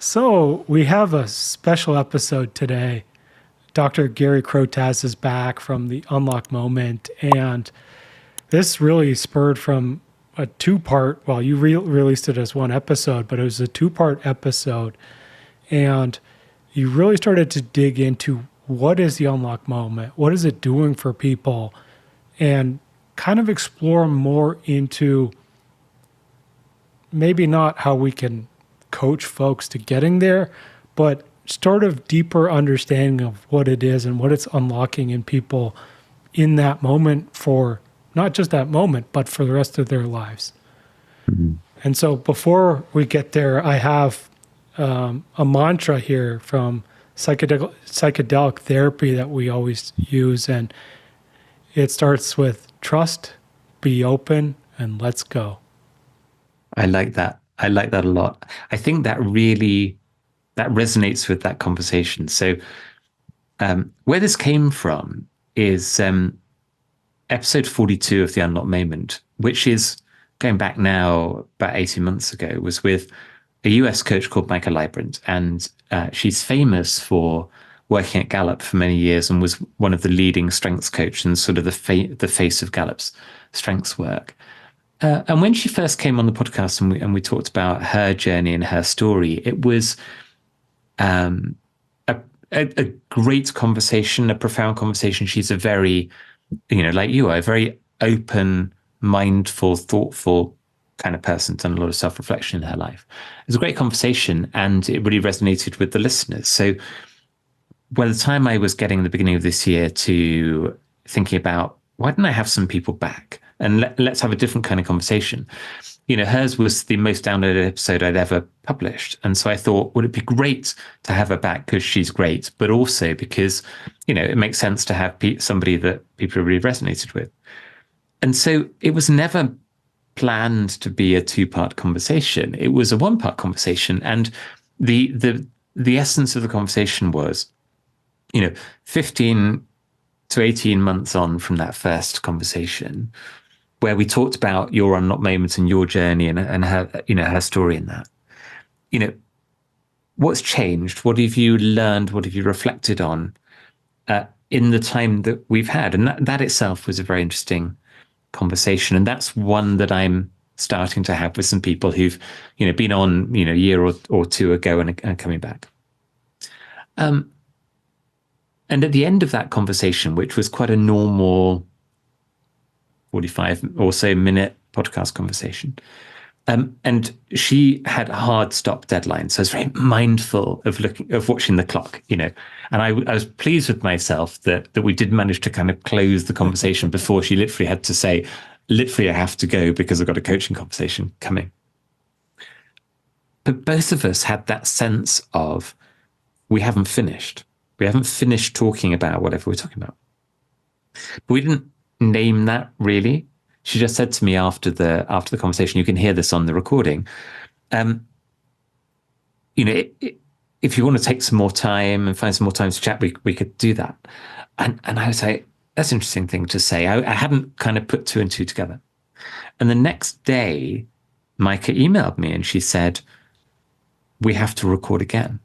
So we have a special episode today. Dr. Gary Crotaz is back from the Unlock Moment, and this really spurred from a two-part, well, you released it as one episode, but it was a two-part episode, and you really started to dig into what is the Unlock Moment, what is it doing for people, and kind of explore more into maybe not how we can coach folks to getting there, but sort of deeper understanding of what it is and what it's unlocking in people in that moment, for not just that moment, but for the rest of their lives. Mm-hmm. And so before we get there, I have a mantra here from psychedelic therapy that we always use. And it starts with trust, be open, and let's go. I like that. I like that a lot. I think that resonates with that conversation. So where this came from is episode 42 of The Unlocked Moment, which is going back now about 18 months ago, was with a US coach called Micah Librand. And she's famous for working at Gallup for many years and was one of the leading strengths coach and sort of the face of Gallup's strengths work. And when she first came on the podcast and we talked about her journey and her story, it was a great conversation, a profound conversation. She's a very, like you are, a very open, mindful, thoughtful kind of person, done a lot of self-reflection in her life. It was a great conversation and it really resonated with the listeners. So by the time I was getting the beginning of this year to thinking about, why didn't I have some people back? And let's have a different kind of conversation. Hers was the most downloaded episode I'd ever published. And so I thought, would it be great to have her back because she's great, but also because, it makes sense to have somebody that people really resonated with. And so it was never planned to be a two-part conversation. It was a one-part conversation. And the essence of the conversation was, 15 to 18 months on from that first conversation, where we talked about your unlocked moments and your journey and her, her story in that. What's changed? What have you learned? What have you reflected on in the time that we've had? And that itself was a very interesting conversation. And that's one that I'm starting to have with some people who've, been on, a year or two ago and coming back. And at the end of that conversation, which was quite a normal 45 or so minute podcast conversation. And she had a hard stop deadline. So I was very mindful of watching the clock, And I was pleased with myself that we did manage to kind of close the conversation before she literally had to say, I have to go because I've got a coaching conversation coming. But both of us had that sense of, we haven't finished. We haven't finished talking about whatever we're talking about. But we didn't name that really. She just said to me after the conversation, you can hear this on the recording. If you want to take some more time and find some more time to chat, we could do that. And I would say, that's an interesting thing to say. I hadn't kind of put two and two together. And the next day, Micah emailed me and she said, we have to record again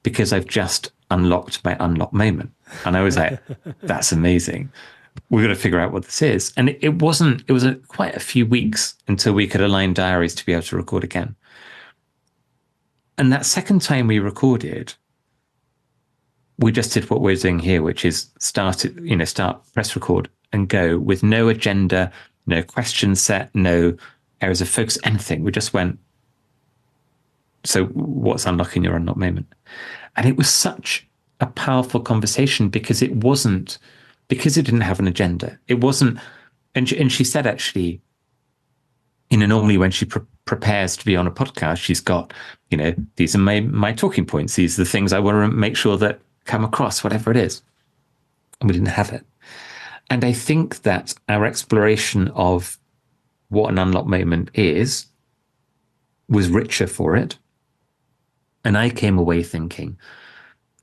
because I've just unlocked my unlocked moment. And I was like, that's amazing. We've got to figure out what this is. And it was quite a few weeks until we could align diaries to be able to record again. And that second time we recorded, we just did what we're doing here, which is start, press record and go with no agenda, no question set, no areas of focus, anything. We just went, so what's unlocking your unlocked moment? And it was such a powerful conversation because it didn't have an agenda. It wasn't, and she said actually, normally when she prepares to be on a podcast, she's got, these are my talking points. These are the things I want to make sure that come across, whatever it is. And we didn't have it. And I think that our exploration of what an unlocked moment is was richer for it. And I came away thinking,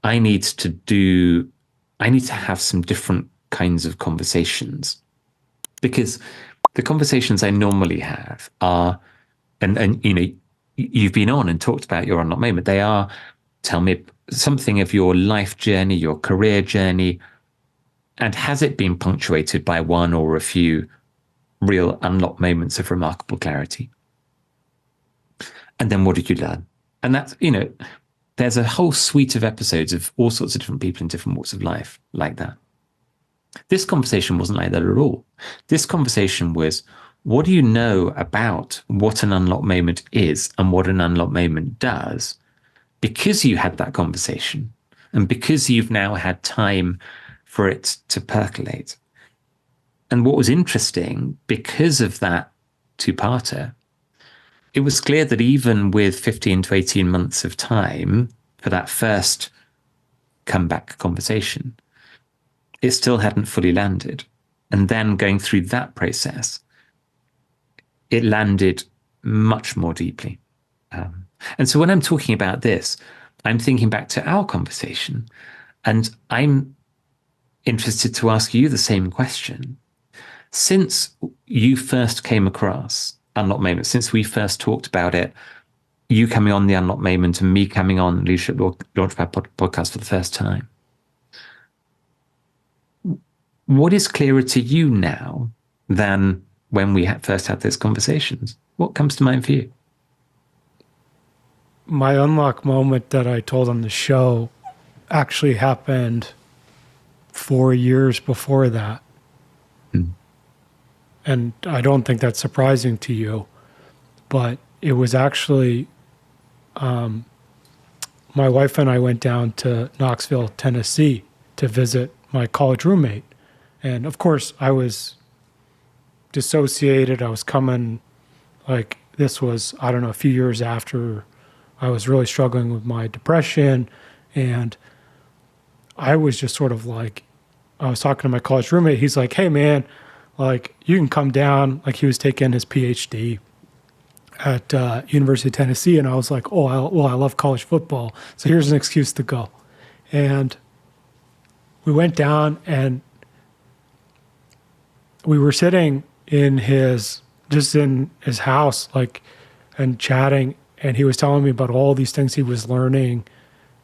I need to have some different kinds of conversations, because the conversations I normally have are, and you've been on and talked about your unlock moment. They are, tell me something of your life journey, your career journey, and has it been punctuated by one or a few real unlock moments of remarkable clarity? And then what did you learn? And that's, there's a whole suite of episodes of all sorts of different people in different walks of life like that. This conversation wasn't like that at all. This conversation was, what do you know about what an unlock moment is and what an unlock moment does? Because you had that conversation and because you've now had time for it to percolate. And what was interesting, because of that two-parter, it was clear that even with 15 to 18 months of time for that first comeback conversation, it still hadn't fully landed. And then going through that process, it landed much more deeply. And so when I'm talking about this, I'm thinking back to our conversation, and I'm interested to ask you the same question. Since you first came across unlock moment, since we first talked about it, you coming on the unlock moment and me coming on Leadership Launchpad podcast for the first time, what is clearer to you now than when we first had those conversations? What comes to mind for you? My unlock moment that I told on the show actually happened 4 years before that. And I don't think that's surprising to you, but it was actually, my wife and I went down to Knoxville, Tennessee to visit my college roommate. And of course I was dissociated. I was coming, like, this was, I don't know, a few years after I was really struggling with my depression. And I was just sort of like, I was talking to my college roommate. He's like, hey man, like, you can come down. Like, he was taking his PhD at University of Tennessee. And I was like, oh, I love college football. So here's an excuse to go. And we went down and we were sitting in his house, like, and chatting. And he was telling me about all these things he was learning.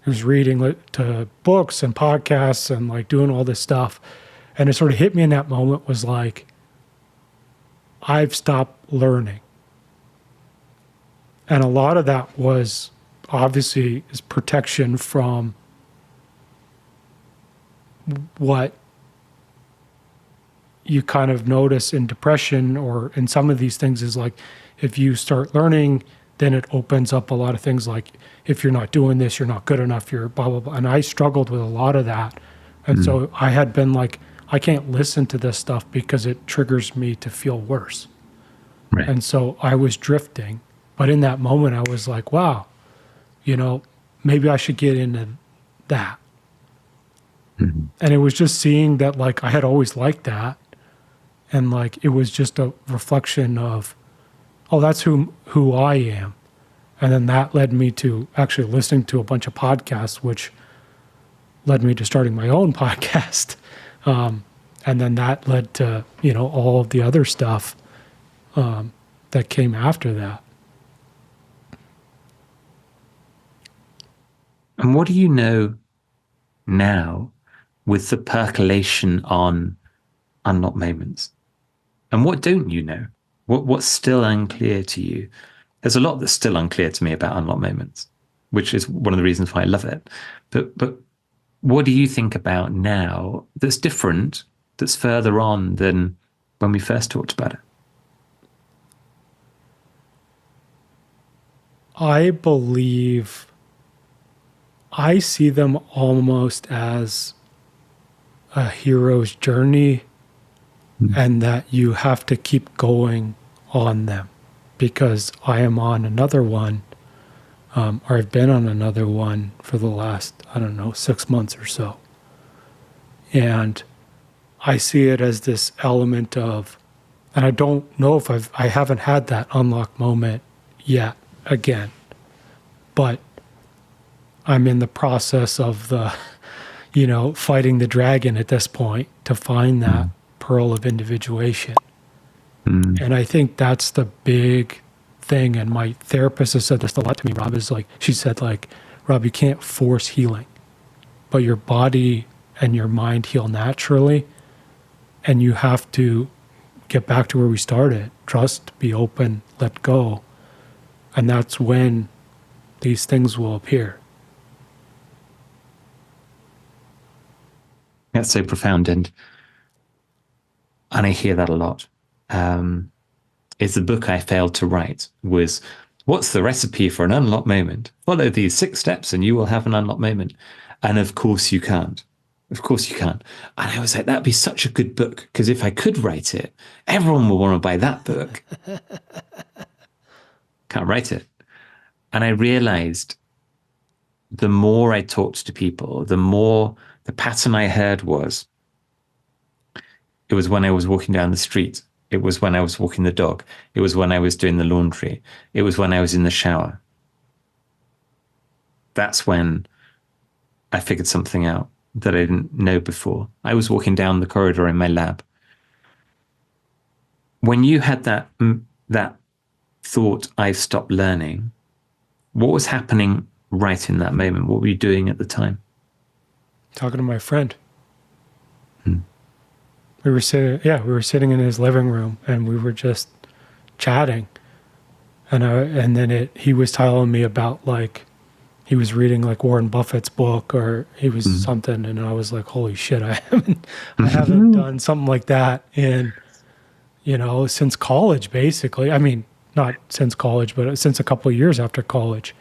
He was reading to books and podcasts and like doing all this stuff. And it sort of hit me in that moment was like, I've stopped learning. And a lot of that was obviously is protection from what you kind of notice in depression or in some of these things is like, if you start learning, then it opens up a lot of things like, if you're not doing this, you're not good enough, you're blah, blah, blah. And I struggled with a lot of that. And so I had been like, I can't listen to this stuff because it triggers me to feel worse. Right. And so I was drifting. But in that moment, I was like, wow, maybe I should get into that. Mm-hmm. And it was just seeing that, like, I had always liked that. And like, it was just a reflection of, oh, that's who I am. And then that led me to actually listening to a bunch of podcasts, which led me to starting my own podcast. And then that led to, all of the other stuff that came after that. And what do you know now with the percolation on unlock moments? And what don't you know? What's still unclear to you? There's a lot that's still unclear to me about unlock moments, which is one of the reasons why I love it. But what do you think about now that's different, that's further on than when we first talked about it? I believe I see them almost as a hero's journey, and that you have to keep going on them, because I am on another one, or I've been on another one for the last, 6 months or so. And I see it as this element of, and I don't know if I haven't had that unlock moment yet again, but I'm in the process of the, fighting the dragon at this point to find that pearl of individuation. And I think that's the big thing, and my therapist has said this a lot to me, Rob, is like, she said, like, Rob, you can't force healing, but your body and your mind heal naturally, and you have to get back to where we started. Trust, be open, let go. And that's when these things will appear. That's so profound, and I hear that a lot. It's the book I failed to write was, what's the recipe for an unlocked moment? Follow these 6 steps and you will have an unlocked moment. And of course you can't. Of course you can't. And I was like, that'd be such a good book, because if I could write it, everyone will want to buy that book. Can't write it. And I realized the more I talked to people, the more the pattern I heard was, it was when I was walking down the street. It was when I was walking the dog. It was when I was doing the laundry. It was when I was in the shower. That's when I figured something out that I didn't know before. I was walking down the corridor in my lab. When you had that thought, I've stopped learning, what was happening right in that moment? What were you doing at the time? Talking to my friend. We were sitting in his living room, and we were just chatting. And then he was telling me about, like, he was reading like Warren Buffett's book, or he was something, and I was like, holy shit, I haven't done something like that in, since college, basically. I mean, not since college, but since a couple of years after college.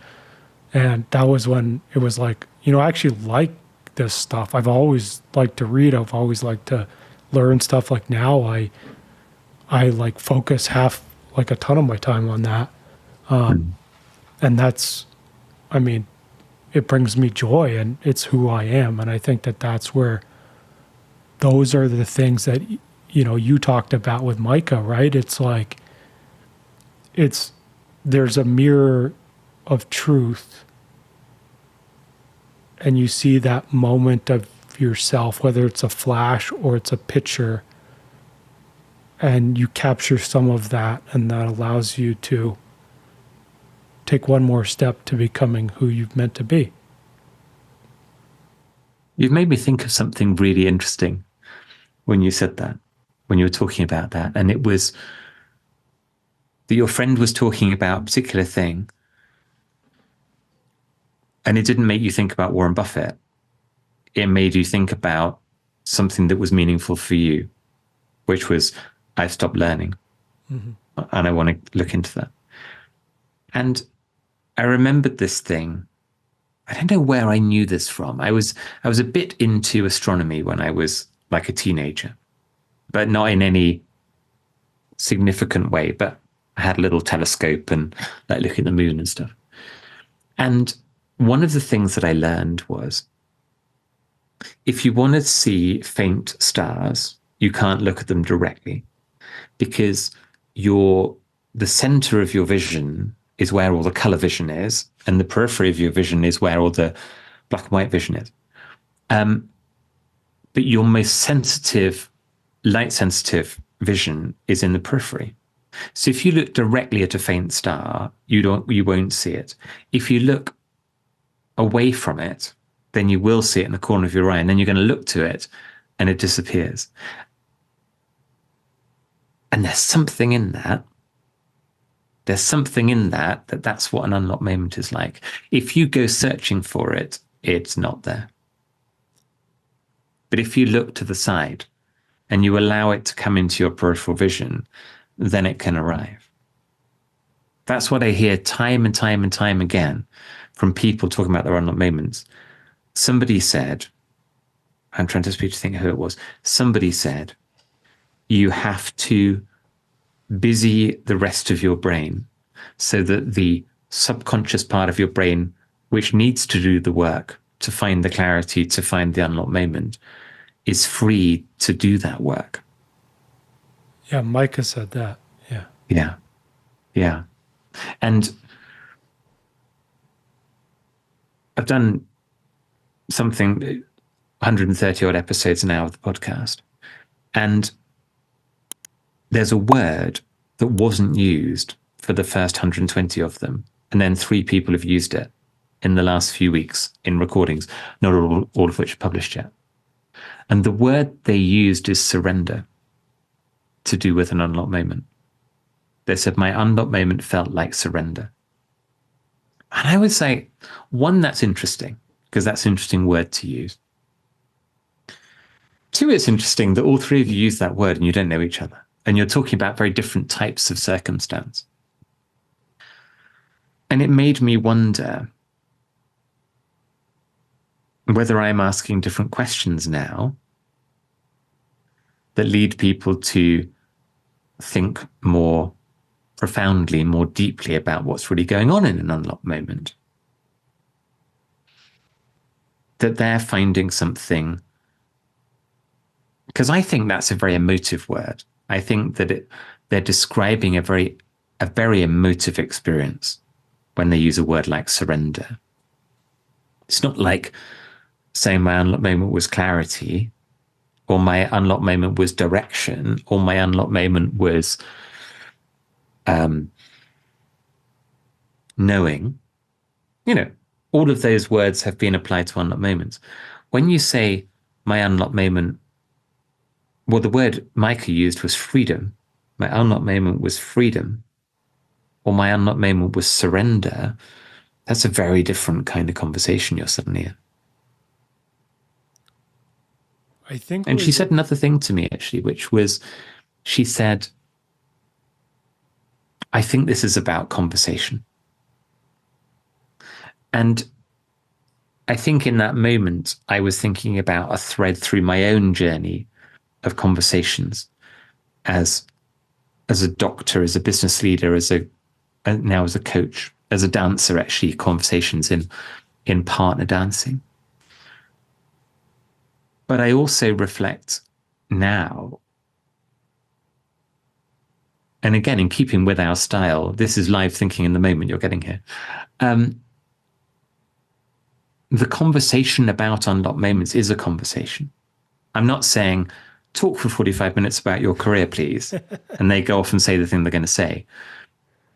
And that was when it was like, I actually like this stuff. I've always liked to read. I've always liked to learn stuff. Like now I like focus a ton of my time on that. And that's, I mean, it brings me joy, and it's who I am. And I think that that's where those are the things that, you talked about with Micah, right? It's like, there's a mirror of truth, and you see that moment of yourself, whether it's a flash or it's a picture, and you capture some of that, and that allows you to take one more step to becoming who you've meant to be. You've made me think of something really interesting when you said that, when you were talking about that. And it was that your friend was talking about a particular thing, and it didn't make you think about Warren Buffett. It made you think about something that was meaningful for you, which was, I've stopped learning, and I want to look into that. And I remembered this thing. I don't know where I knew this from. I was a bit into astronomy when I was like a teenager, but not in any significant way. But I had a little telescope and like looking at the moon and stuff. And one of the things that I learned was, if you want to see faint stars, you can't look at them directly, because the center of your vision is where all the color vision is, and the periphery of your vision is where all the black and white vision is. But your most sensitive, light sensitive vision is in the periphery. So if you look directly at a faint star, you won't see it. If you look away from it, then you will see it in the corner of your eye, and then you're going to look to it and it disappears. And there's something in that. There's something in that's what an unlocked moment is like. If you go searching for it, it's not there. But if you look to the side and you allow it to come into your peripheral vision, then it can arrive. That's what I hear time and time and time again from people talking about their unlocked moments. Somebody said, I'm trying to think who it was. Somebody said, you have to busy the rest of your brain so that the subconscious part of your brain, which needs to do the work to find the clarity, to find the unlocked moment, is free to do that work. Yeah, Micah said that. Yeah. Yeah. Yeah. And I've done something 130 odd episodes now of the podcast, and there's a word that wasn't used for the first 120 of them. And then 3 people have used it in the last few weeks in recordings, not all of which are published yet. And the word they used is surrender to do with an unlocked moment. They said, my unlocked moment felt like surrender. And I would say, one, that's interesting, because that's an interesting word to use. 2, it's interesting that all 3 of you use that word and you don't know each other. And you're talking about very different types of circumstance. And it made me wonder whether I'm asking different questions now that lead people to think more profoundly, more deeply about what's really going on in an unlocked moment. That they're finding something, because I think that's a very emotive word. I think that they're describing a very emotive experience when they use a word like surrender. It's not like saying my unlocked moment was clarity, or my unlocked moment was direction, or my unlocked moment was knowing. You know, all of those words have been applied to unlocked moments. When you say my unlocked moment, well, the word Micah used was freedom. My unlocked moment was freedom, or my unlocked moment was surrender. That's a very different kind of conversation you're suddenly in. I think, and she said another thing to me, actually, which was, she said, I think this is about conversation. And I think in that moment, I was thinking about a thread through my own journey of conversations as a doctor, as a business leader, now as a coach, as a dancer, actually, conversations in partner dancing. But I also reflect now, and again, in keeping with our style, this is live thinking in the moment you're getting here. The conversation about unlocked moments is a conversation. I'm not saying, talk for 45 minutes about your career, please. And they go off and say the thing they're going to say.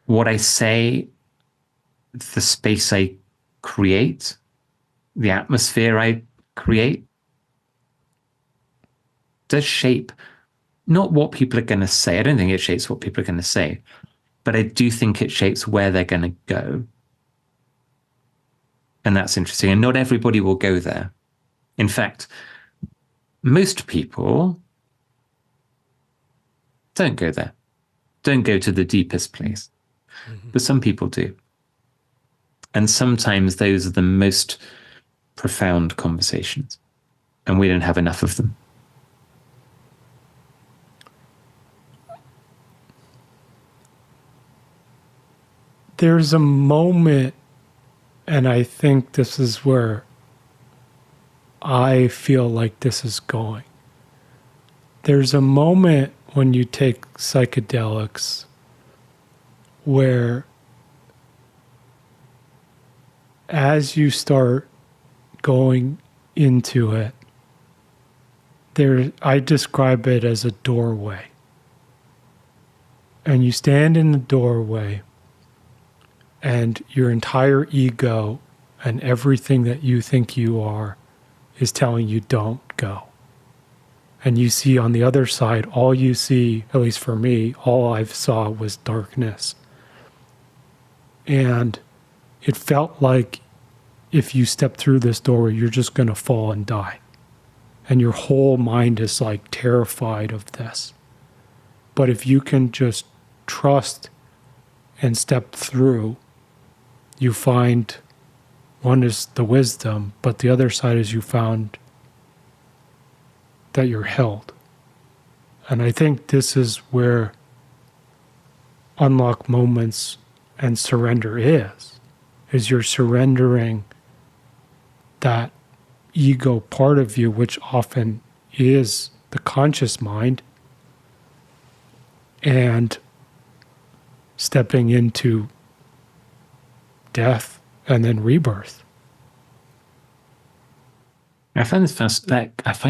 What I say, the space I create, the atmosphere I create, does shape not what people are going to say. I don't think it shapes what people are going to say, but I do think it shapes where they're going to go. And that's interesting. And not everybody will go there. In fact, most people don't go there, don't go to the deepest place. Mm-hmm. But some people do. And sometimes those are the most profound conversations, and we don't have enough of them. There's a moment, and I think this is where I feel like this is going. There's a moment when you take psychedelics where, as you start going into it, I describe it as a doorway. And you stand in the doorway, and your entire ego and everything that you think you are is telling you don't go. And you see on the other side, all you see, at least for me, all I saw was darkness. And it felt like if you step through this doorway, you're just going to fall and die. And your whole mind is like terrified of this. But if you can just trust and step through, you find, one is the wisdom, but the other side is you found that you're held. And I think this is where unlock moments and surrender is you're surrendering that ego part of you, which often is the conscious mind, and stepping into death and then rebirth. I find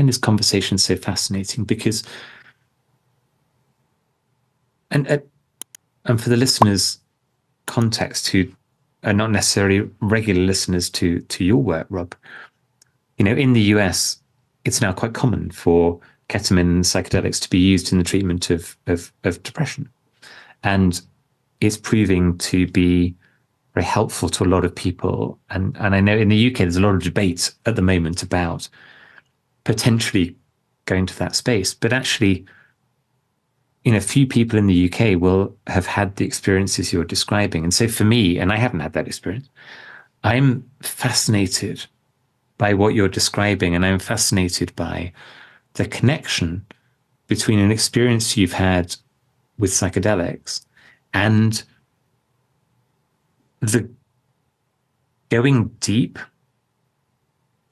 this conversation so fascinating because, and for the listeners, context who are not necessarily regular listeners to your work, Rob. In the US, it's now quite common for ketamine and psychedelics to be used in the treatment of depression. And it's proving to be very helpful to a lot of people. And I know in the UK, there's a lot of debate at the moment about potentially going to that space. But actually, few people in the UK will have had the experiences you're describing. And so for me, and I haven't had that experience, I'm fascinated by what you're describing. And I'm fascinated by the connection between an experience you've had with psychedelics and the going deep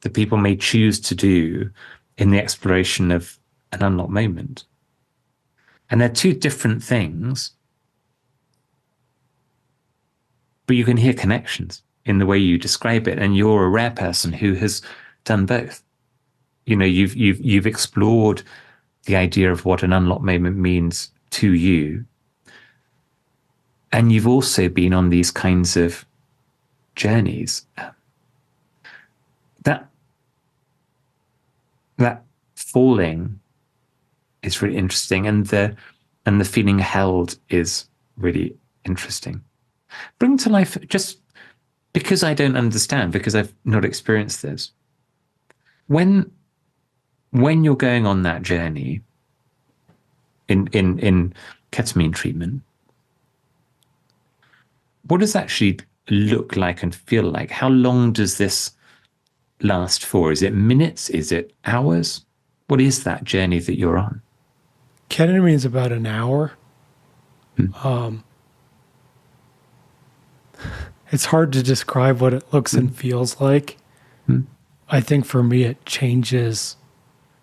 that people may choose to do in the exploration of an unlocked moment. And they're two different things, but you can hear connections in the way you describe it. And you're a rare person who has done both. You've explored the idea of what an unlocked moment means to you. And you've also been on these kinds of journeys. That falling is really interesting, and the feeling held is really interesting. Bring to life, just because I don't understand, because I've not experienced this. When you're going on that journey in ketamine treatment, what does that actually look like and feel like? How long does this last for? Is it minutes? Is it hours? What is that journey that you're on? Ketamine is about an hour. It's hard to describe what it looks and feels like. I think for me it changes.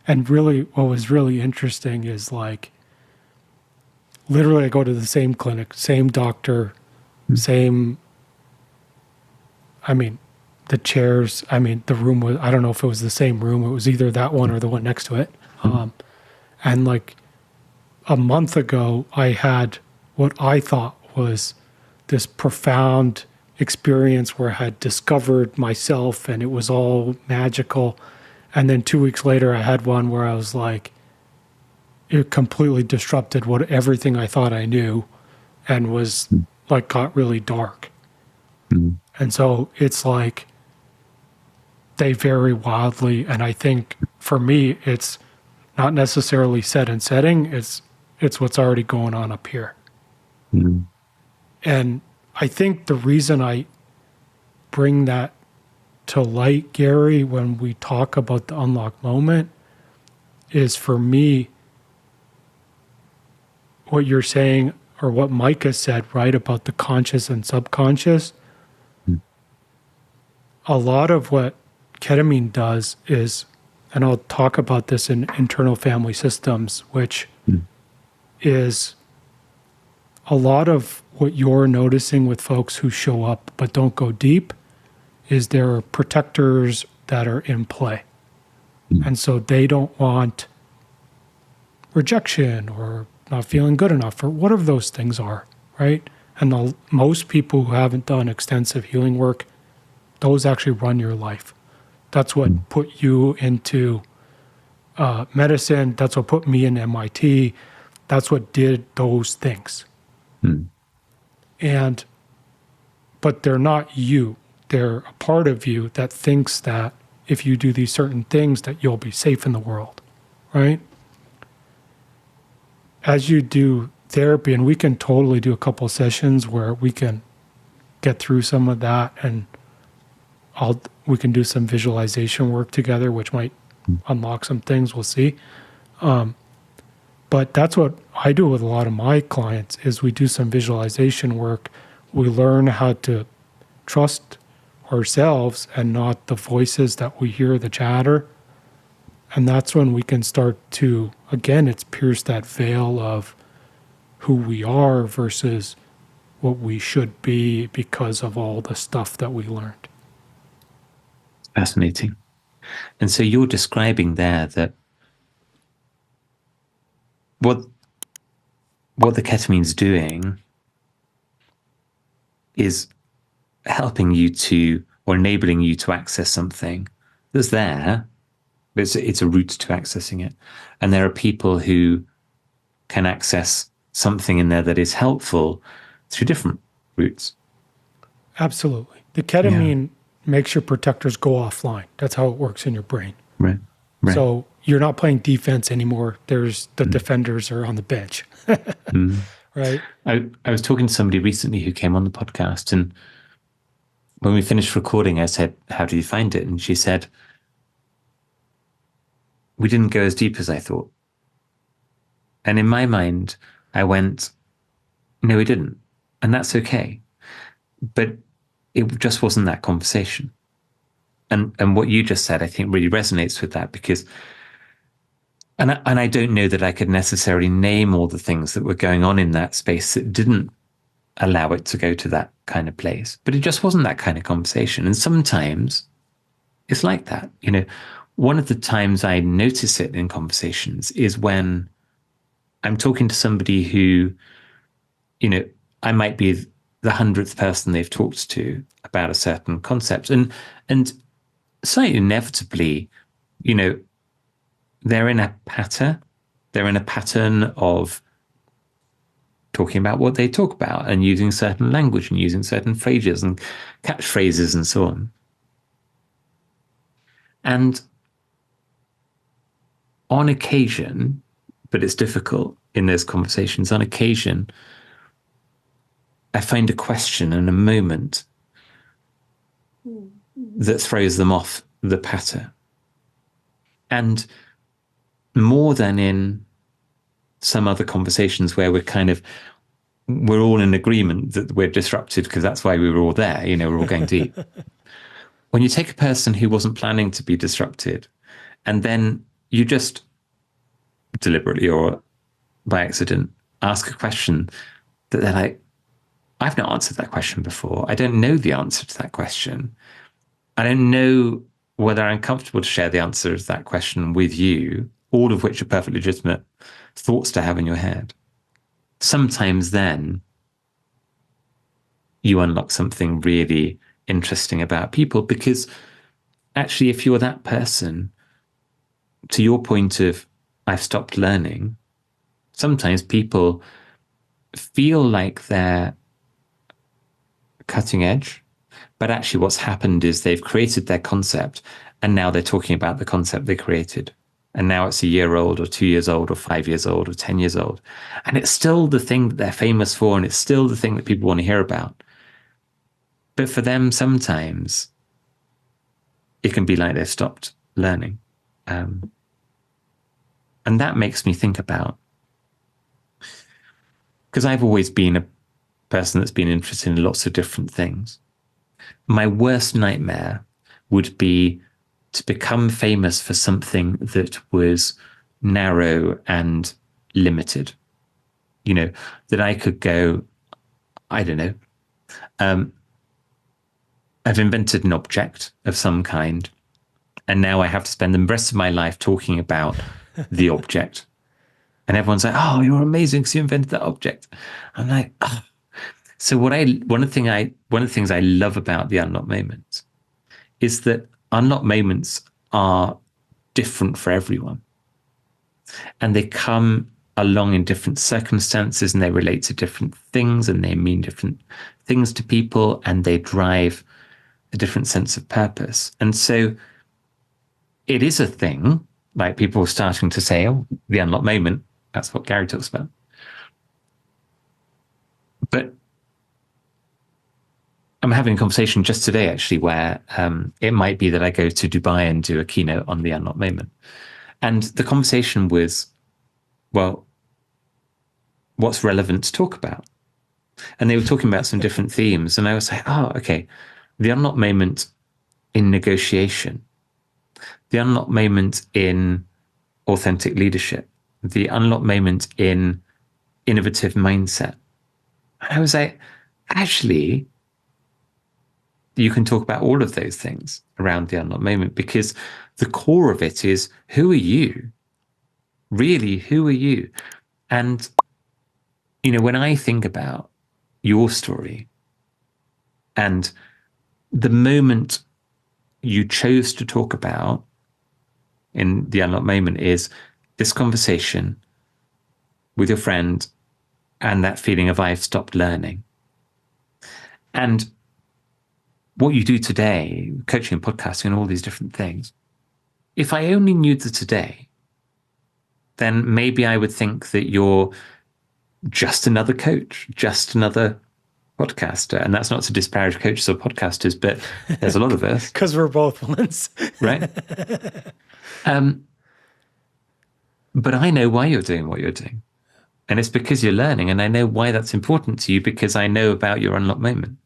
And really, what was really interesting is like, literally I go to the same clinic, same doctor, same, the chairs, the room was, I don't know if it was the same room. It was either that one or the one next to it. And like a month ago, I had what I thought was this profound experience where I had discovered myself and it was all magical. And then 2 weeks later, I had one where I was like, it completely disrupted everything I thought I knew and was like, got really dark. And so it's like, they vary wildly. And I think for me, it's not necessarily set and setting. It's what's already going on up here. And I think the reason I bring that to light, Gary, when we talk about the unlocked moment is, for me, what you're saying, or what Micah said, right, about the conscious and subconscious. A lot of what ketamine does is, and I'll talk about this in internal family systems, which is a lot of what you're noticing with folks who show up but don't go deep is there are protectors that are in play. And so they don't want rejection or not feeling good enough or whatever those things are, right? And most people who haven't done extensive healing work, those actually run your life. That's what put you into medicine. That's what put me in MIT. That's what did those things. But they're not you. They're a part of you that thinks that if you do these certain things that you'll be safe in the world, right? As you do therapy, and we can totally do a couple of sessions where we can get through some of that, and we can do some visualization work together, which might unlock some things. We'll see. But that's what I do with a lot of my clients is we do some visualization work. We learn how to trust ourselves and not the voices that we hear, the chatter. And that's when we can start to, again, it's pierce that veil of who we are versus what we should be because of all the stuff that we learned. Fascinating. And so you're describing there that what the ketamine's doing is helping you to, or enabling you to access something that's there, but it's a route to accessing it. And there are people who can access something in there that is helpful through different routes. Absolutely. The ketamine makes your protectors go offline. That's how it works in your brain. Right. So you're not playing defense anymore. There's the defenders are on the bench. Right. I was talking to somebody recently who came on the podcast, and when we finished recording, I said, "How do you find it?" And she said, "We didn't go as deep as I thought." And in my mind, I went, "No, we didn't." And that's okay. But it just wasn't that conversation. And what you just said, I think, really resonates with that, because and I don't know that I could necessarily name all the things that were going on in that space that didn't allow it to go to that kind of place. But it just wasn't that kind of conversation. And sometimes it's like that. You know, one of the times I notice it in conversations is when I'm talking to somebody who, you know, I might be the 100th person they've talked to about a certain concept. And slightly inevitably, you know, they're in a pattern. They're in a pattern of talking about what they talk about and using certain language and using certain phrases and catchphrases and so on. And on occasion, but it's difficult in those conversations, on occasion, I find a question and a moment that throws them off the pattern. And more than in some other conversations where we're all in agreement that we're disrupted because that's why we were all there, you know, we're all going deep. When you take a person who wasn't planning to be disrupted and then you just deliberately or by accident ask a question that they're like, I've not answered that question before. I don't know the answer to that question. I don't know whether I'm comfortable to share the answer to that question with you, all of which are perfectly legitimate thoughts to have in your head. Sometimes then you unlock something really interesting about people, because actually, if you're that person, to your point of, I've stopped learning, sometimes people feel like they're cutting edge, but actually what's happened is they've created their concept and now they're talking about the concept they created. And now it's a year old or 2 years old or 5 years old or 10 years old. And it's still the thing that they're famous for. And it's still the thing that people want to hear about. But for them, sometimes it can be like they've stopped learning. And that makes me think about, because I've always been a person that's been interested in lots of different things. My worst nightmare would be to become famous for something that was narrow and limited. You know, that I could go, I don't know, I've invented an object of some kind, and now I have to spend the rest of my life talking about the object. And everyone's like, "Oh, you're amazing because you invented that object." I'm like, oh. So one of the things I love about the unlocked moments is that unlocked moments are different for everyone, and they come along in different circumstances, and they relate to different things, and they mean different things to people, and they drive a different sense of purpose. And so it is a thing, like people are starting to say, "Oh, the unlocked moment." That's what Gary talks about. But I'm having a conversation just today, actually, where it might be that I go to Dubai and do a keynote on the unlocked moment. And the conversation was, well, what's relevant to talk about? And they were talking about some different themes. And I was like, oh, okay, the unlocked moment in negotiation, the unlocked moment in authentic leadership, the unlocked moment in innovative mindset. And I was like, actually, you can talk about all of those things around the unlocked moment, because the core of it is, who are you? Really, who are you? And, you know, when I think about your story, And the moment you chose to talk about in the unlocked moment is this conversation with your friend and that feeling of I've stopped learning. And what you do today, coaching and podcasting and all these different things, if I only knew the today, then maybe I would think that you're just another coach, just another podcaster. And that's not to disparage coaches or podcasters, but there's a lot of us. Because we're both ones. Right? But I know why you're doing what you're doing. And it's because you're learning. And I know why that's important to you because I know about your unlocked moment.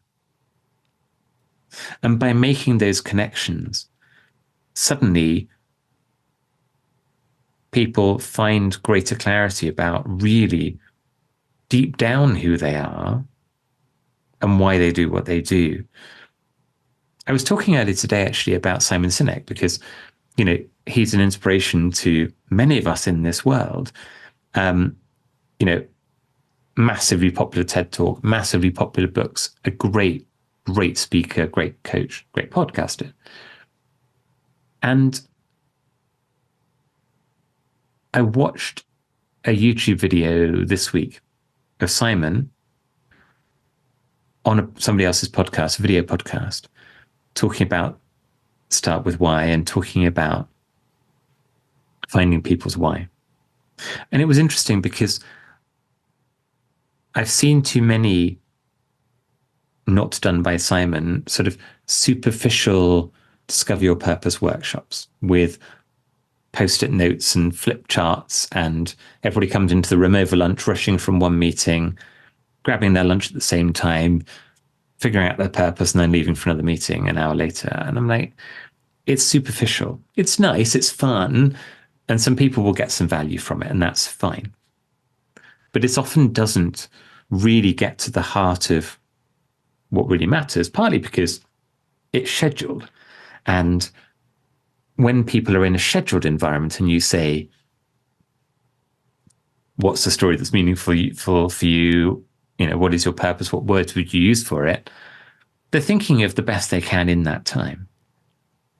And by making those connections, suddenly people find greater clarity about really deep down who they are and why they do what they do. I was talking earlier today actually about Simon Sinek because, you know, he's an inspiration to many of us in this world. You know, massively popular TED Talk, massively popular books, a great speaker, great coach, great podcaster. And I watched a YouTube video this week of Simon on somebody else's podcast, a video podcast, talking about Start With Why and talking about finding people's why. And it was interesting because I've seen too many, not done by Simon, sort of superficial discover your purpose workshops with post-it notes and flip charts, and everybody comes into the room over lunch, rushing from one meeting, grabbing their lunch at the same time, figuring out their purpose, and then leaving for another meeting an hour later. And I'm like, it's superficial. It's nice, it's fun, and some people will get some value from it, and that's fine. But it often doesn't really get to the heart of what really matters, partly because it's scheduled. And when people are in a scheduled environment and you say, what's the story that's meaningful for you? You know, what is your purpose? What words would you use for it? They're thinking of the best they can in that time.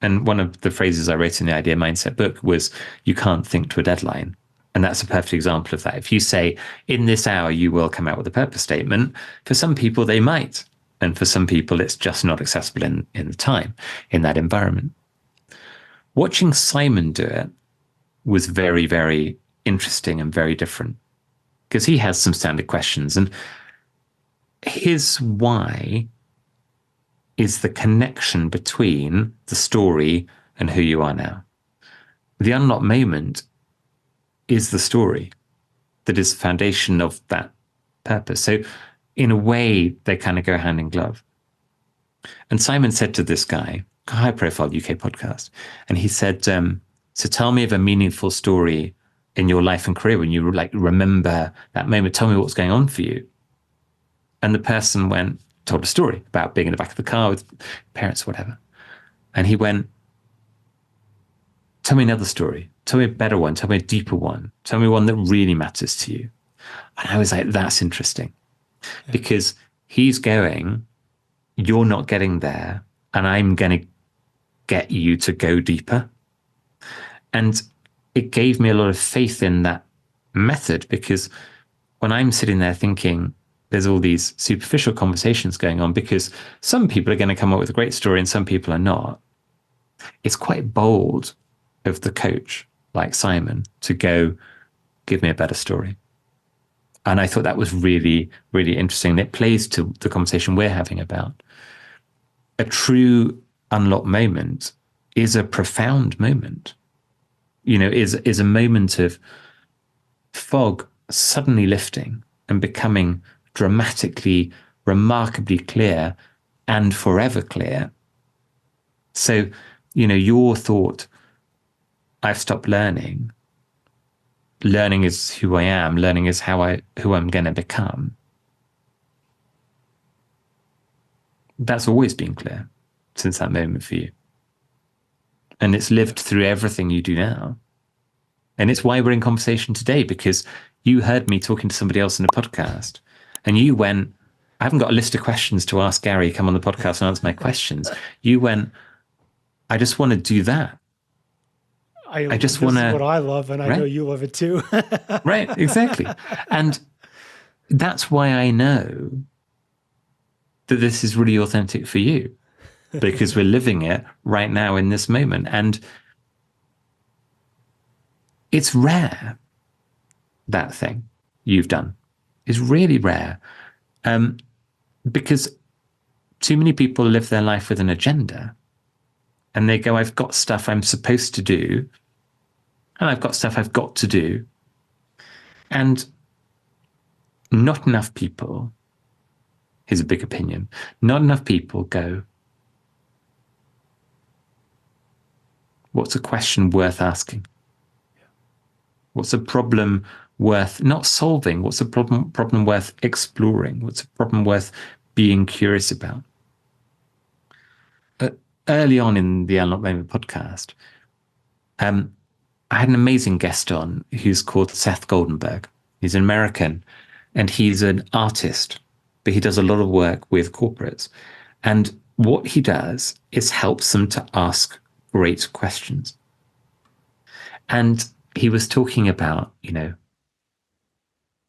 And one of the phrases I wrote in the Idea Mindset book was, you can't think to a deadline. And that's a perfect example of that. If you say, in this hour, you will come out with a purpose statement, for some people, they might. And for some people, it's just not accessible in the time, in that environment. Watching Simon do it was very, very interesting and very different because he has some standard questions. And his why is the connection between the story and who you are now. The unlocked moment is the story that is the foundation of that purpose. So in a way, they kind of go hand in glove. And Simon said to this guy, a high-profile UK podcast, and he said, so tell me of a meaningful story in your life and career when you remember that moment. Tell me what's going on for you. And the person told a story about being in the back of the car with parents or whatever. And he went, tell me another story. Tell me a better one. Tell me a deeper one. Tell me one that really matters to you. And I was like, that's interesting. Yeah. Because he's going, you're not getting there, and I'm going to get you to go deeper. And it gave me a lot of faith in that method, because when I'm sitting there thinking there's all these superficial conversations going on, because some people are going to come up with a great story and some people are not, it's quite bold of the coach like Simon to go, give me a better story. And I thought that was really, really interesting. It plays to the conversation we're having about a true unlocked moment is a profound moment, is a moment of fog suddenly lifting and becoming dramatically, remarkably clear and forever clear. So, your thought, I've stopped learning. Learning is who I am. Learning is who I'm going to become. That's always been clear since that moment for you. And it's lived through everything you do now. And it's why we're in conversation today, because you heard me talking to somebody else in a podcast and you went, I haven't got a list of questions to ask Gary, come on the podcast and answer my questions. You went, I just want to do that. I just want to. This is what I love, and I know you love it too. Right, exactly. And that's why I know that this is really authentic for you, because we're living it right now in this moment. And it's rare, that thing you've done is really rare, because too many people live their life with an agenda, and they go, I've got stuff I'm supposed to do, and I've got stuff I've got to do. And not enough people, here's a big opinion, not enough people go, what's a question worth asking? What's a problem worth not solving? What's a problem worth exploring? What's a problem worth being curious about? Early on in the Unlock Moment podcast, I had an amazing guest on who's called Seth Goldenberg. He's an American, and he's an artist, but he does a lot of work with corporates. And what he does is helps them to ask great questions. And he was talking about,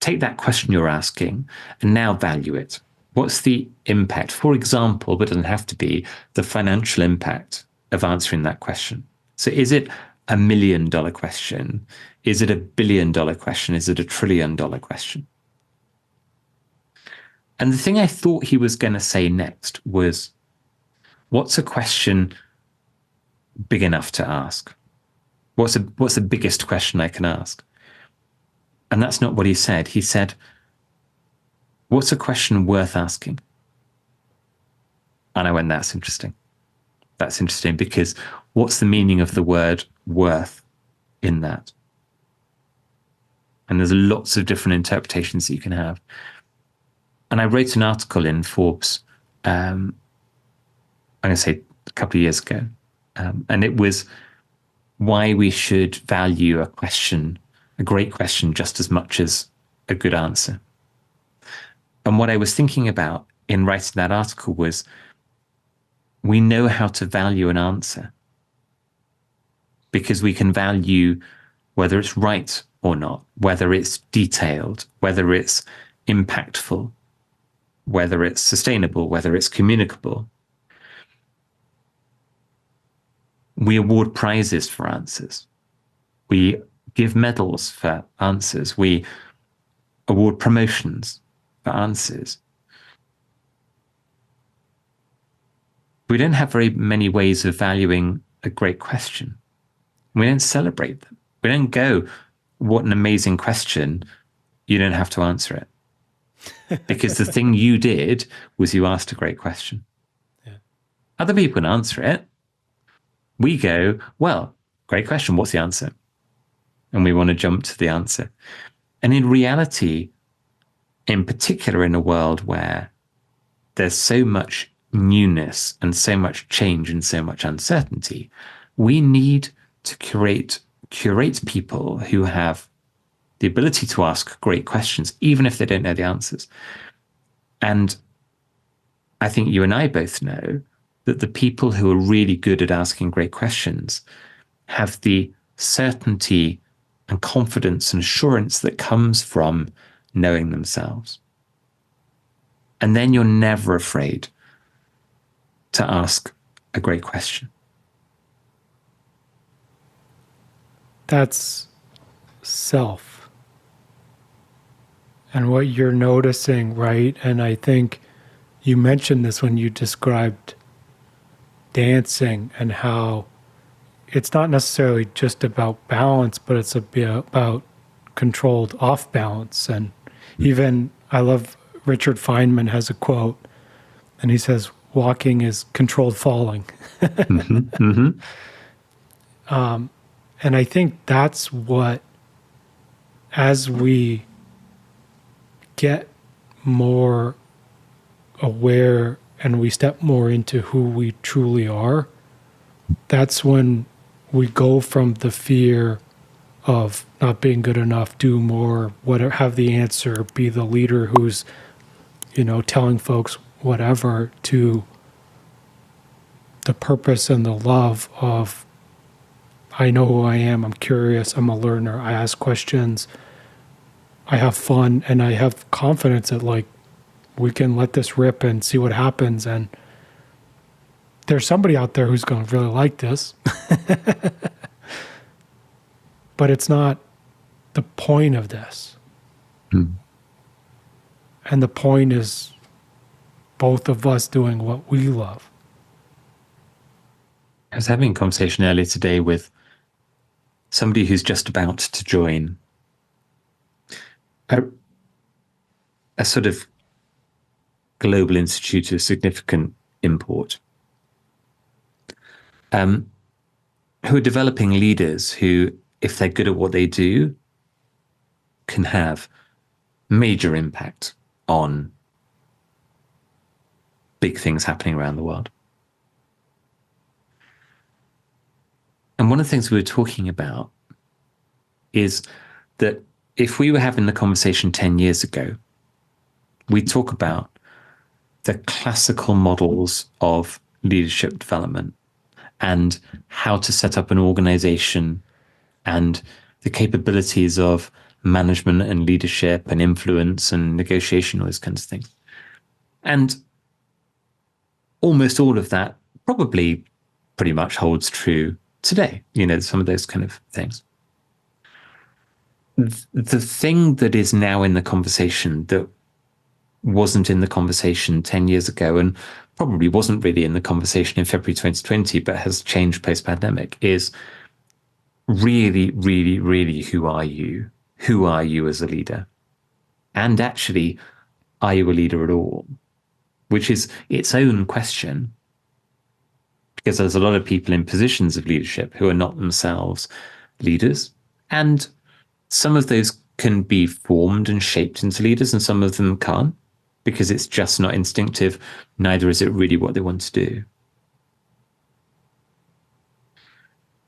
take that question you're asking and now value it. What's the impact? For example, but it doesn't have to be, the financial impact of answering that question. So is it $1 million question? Is it $1 billion question? Is it $1 trillion question? And the thing I thought he was going to say next was, what's a question big enough to ask? What's the biggest question I can ask? And that's not what he said. He said, what's a question worth asking? And I went, that's interesting. That's interesting, because what's the meaning of the word worth in that? And there's lots of different interpretations that you can have. And I wrote an article in Forbes, I'm going to say a couple of years ago. And it was why we should value a question, a great question, just as much as a good answer. And what I was thinking about in writing that article was, we know how to value an answer because we can value whether it's right or not, whether it's detailed, whether it's impactful, whether it's sustainable, whether it's communicable. We award prizes for answers. We give medals for answers. We award promotions for answers. We don't have very many ways of valuing a great question. We don't celebrate them. We don't go, what an amazing question. You don't have to answer it. Because the thing you did was you asked a great question. Yeah. Other people can answer it. We go, well, great question. What's the answer? And we want to jump to the answer. And in reality, in particular in a world where there's so much newness and so much change and so much uncertainty, we need to curate people who have the ability to ask great questions, even if they don't know the answers. And I think you and I both know that the people who are really good at asking great questions have the certainty and confidence and assurance that comes from knowing themselves. And then you're never afraid to ask a great question. That's self. And what you're noticing, right? And I think you mentioned this when you described dancing and how it's not necessarily just about balance, but it's about controlled off balance. And even, I love, Richard Feynman has a quote, and he says, walking is controlled falling. And I think that's what, as we get more aware and we step more into who we truly are, that's when we go from the fear of not being good enough, do more, whatever, have the answer, be the leader who's telling folks whatever, to the purpose and the love of, I know who I am, I'm curious, I'm a learner, I ask questions, I have fun, and I have confidence that, like, we can let this rip and see what happens. And there's somebody out there who's going to really like this. But it's not the point of this. Mm. And the point is both of us doing what we love. I was having a conversation earlier today with somebody who's just about to join a sort of global institute of significant import, who are developing leaders who, if they're good at what they do, can have major impact on big things happening around the world. And one of the things we were talking about is that if we were having the conversation 10 years ago, we talk about the classical models of leadership development and how to set up an organization and the capabilities of management and leadership and influence and negotiation, all those kinds of things. And almost all of that probably pretty much holds true today, some of those kind of things. The thing that is now in the conversation that wasn't in the conversation 10 years ago and probably wasn't really in the conversation in February 2020, but has changed post-pandemic, is really, really, really, who are you? Who are you as a leader? And actually, are you a leader at all? Which is its own question, because there's a lot of people in positions of leadership who are not themselves leaders. And some of those can be formed and shaped into leaders, and some of them can't, because it's just not instinctive. Neither is it really what they want to do.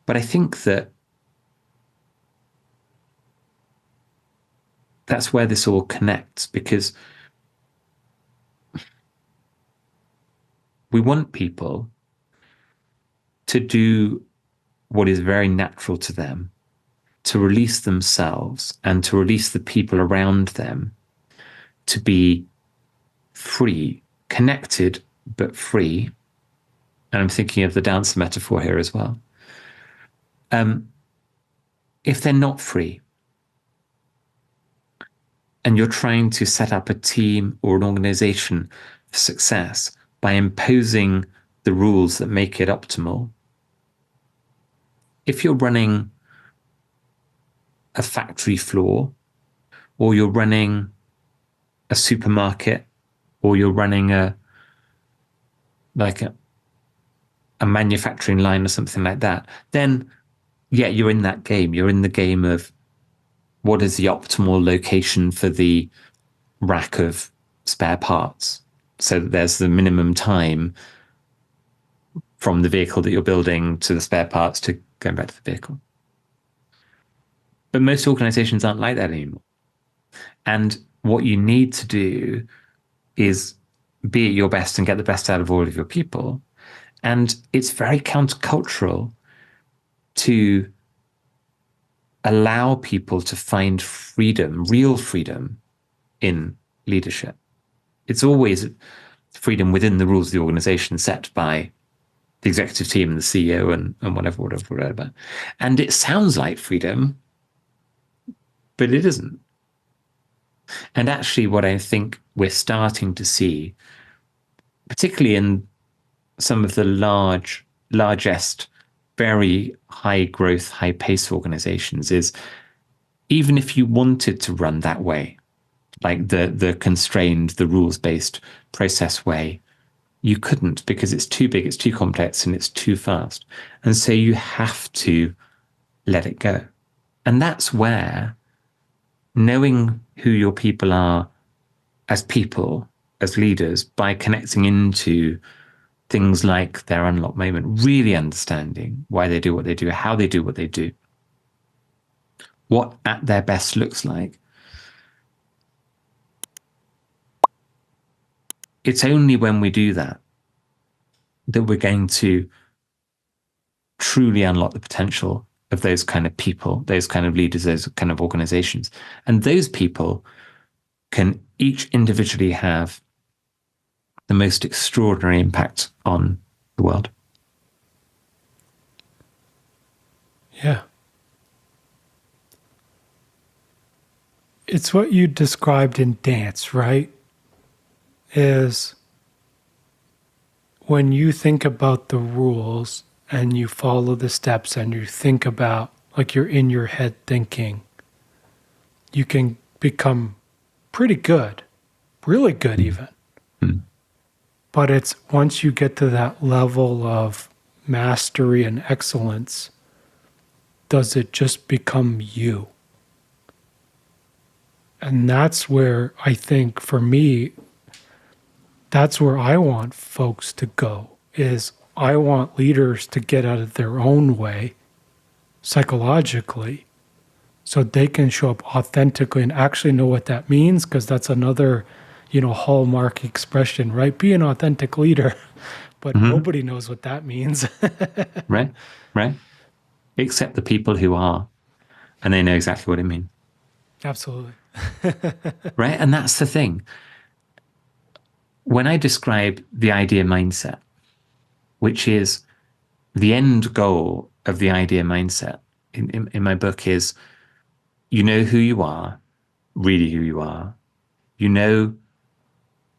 But I think that that's where this all connects, because we want people to do what is very natural to them, to release themselves and to release the people around them, to be free, connected, but free. And I'm thinking of the dance metaphor here as well. If they're not free, and you're trying to set up a team or an organization for success by imposing the rules that make it optimal, if you're running a factory floor, or you're running a supermarket, or you're running a manufacturing line or something like that, then yeah, you're in that game. You're in the game of what is the optimal location for the rack of spare parts, so that there's the minimum time from the vehicle that you're building to the spare parts to going back to the vehicle. But most organizations aren't like that anymore. And what you need to do is be at your best and get the best out of all of your people. And it's very countercultural to allow people to find freedom, real freedom, in leadership. It's always freedom within the rules of the organization set by the executive team and the CEO and whatever. And it sounds like freedom, but it isn't. And actually, what I think we're starting to see, particularly in some of the largest, very high growth, high pace organizations, is even if you wanted to run that way, like the constrained, the rules-based process way, you couldn't, because it's too big, it's too complex, and it's too fast. And so you have to let it go. And that's where knowing who your people are as people, as leaders, by connecting into things like their unlock moment, really understanding why they do what they do, how they do what they do, what at their best looks like, it's only when we do that that we're going to truly unlock the potential of those kind of people, those kind of leaders, those kind of organizations. And those people can each individually have the most extraordinary impact on the world. Yeah. It's what you described in dance, right? Is when you think about the rules and you follow the steps and you think about, like you're in your head thinking, you can become pretty good, really good even. Mm. But it's once you get to that level of mastery and excellence, does it just become you? And that's where I think for me, that's where I want folks to go, is I want leaders to get out of their own way psychologically so they can show up authentically and actually know what that means, because that's another, hallmark expression, right? Be an authentic leader, but nobody knows what that means. Right. Except the people who are, and they know exactly what it means. Absolutely. Right. And that's the thing. When I describe the idea mindset, which is the end goal of the idea mindset in my book, is you know who you are, really who you are. You know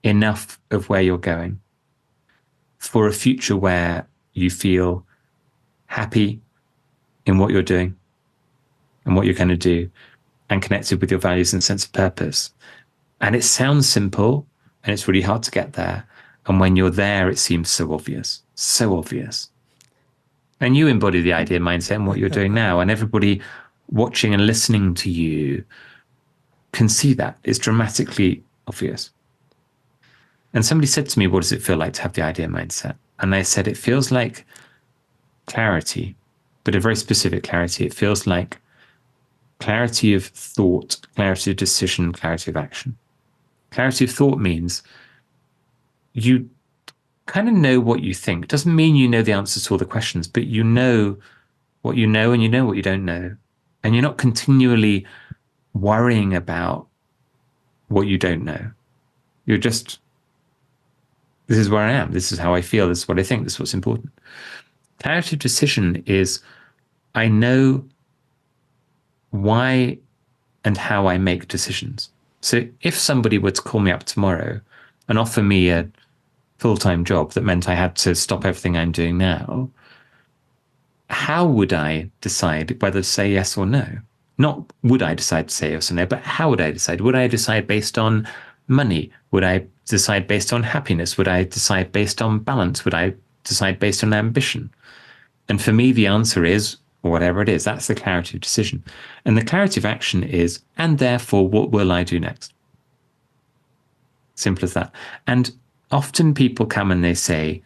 enough of where you're going for a future where you feel happy in what you're doing and what you're going to do, and connected with your values and sense of purpose. And it sounds simple, and it's really hard to get there. And when you're there, it seems so obvious, so obvious. And you embody the idea mindset and what you're doing now. And everybody watching and listening to you can see that. It's dramatically obvious. And somebody said to me, what does it feel like to have the idea mindset? And I said, it feels like clarity, but a very specific clarity. It feels like clarity of thought, clarity of decision, clarity of action. Clarity of thought means you kind of know what you think. It doesn't mean you know the answers to all the questions, but you know what you know and you know what you don't know. And you're not continually worrying about what you don't know. You're just, this is where I am. This is how I feel. This is what I think. This is what's important. Clarity of decision is I know why and how I make decisions. So if somebody were to call me up tomorrow and offer me a full-time job that meant I had to stop everything I'm doing now, how would I decide whether to say yes or no? Not would I decide to say yes or no, but how would I decide? Would I decide based on money? Would I decide based on happiness? Would I decide based on balance? Would I decide based on ambition? And for me, the answer is whatever it is. That's the clarity of decision. And the clarity of action is, and therefore, what will I do next? Simple as that. And often people come and they say,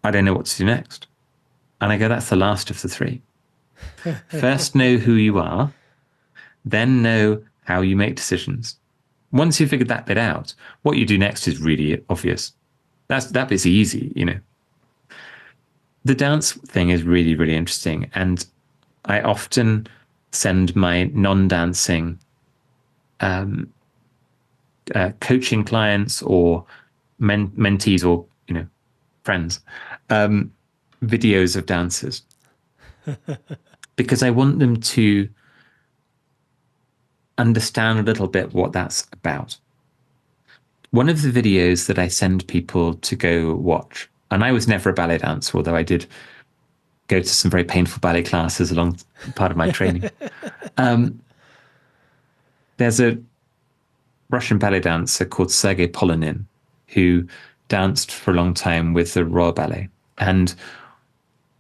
I don't know what to do next. And I go, that's the last of the three. First, know who you are, then know how you make decisions. Once you've figured that bit out, what you do next is really obvious. That bit's easy, The dance thing is really, really interesting. And I often send my non-dancing coaching clients or mentees or, friends, videos of dancers because I want them to understand a little bit what that's about. One of the videos that I send people to go watch, and I was never a ballet dancer, although I did go to some very painful ballet classes along part of my training. There's a Russian ballet dancer called Sergei Polonin who danced for a long time with the Royal Ballet and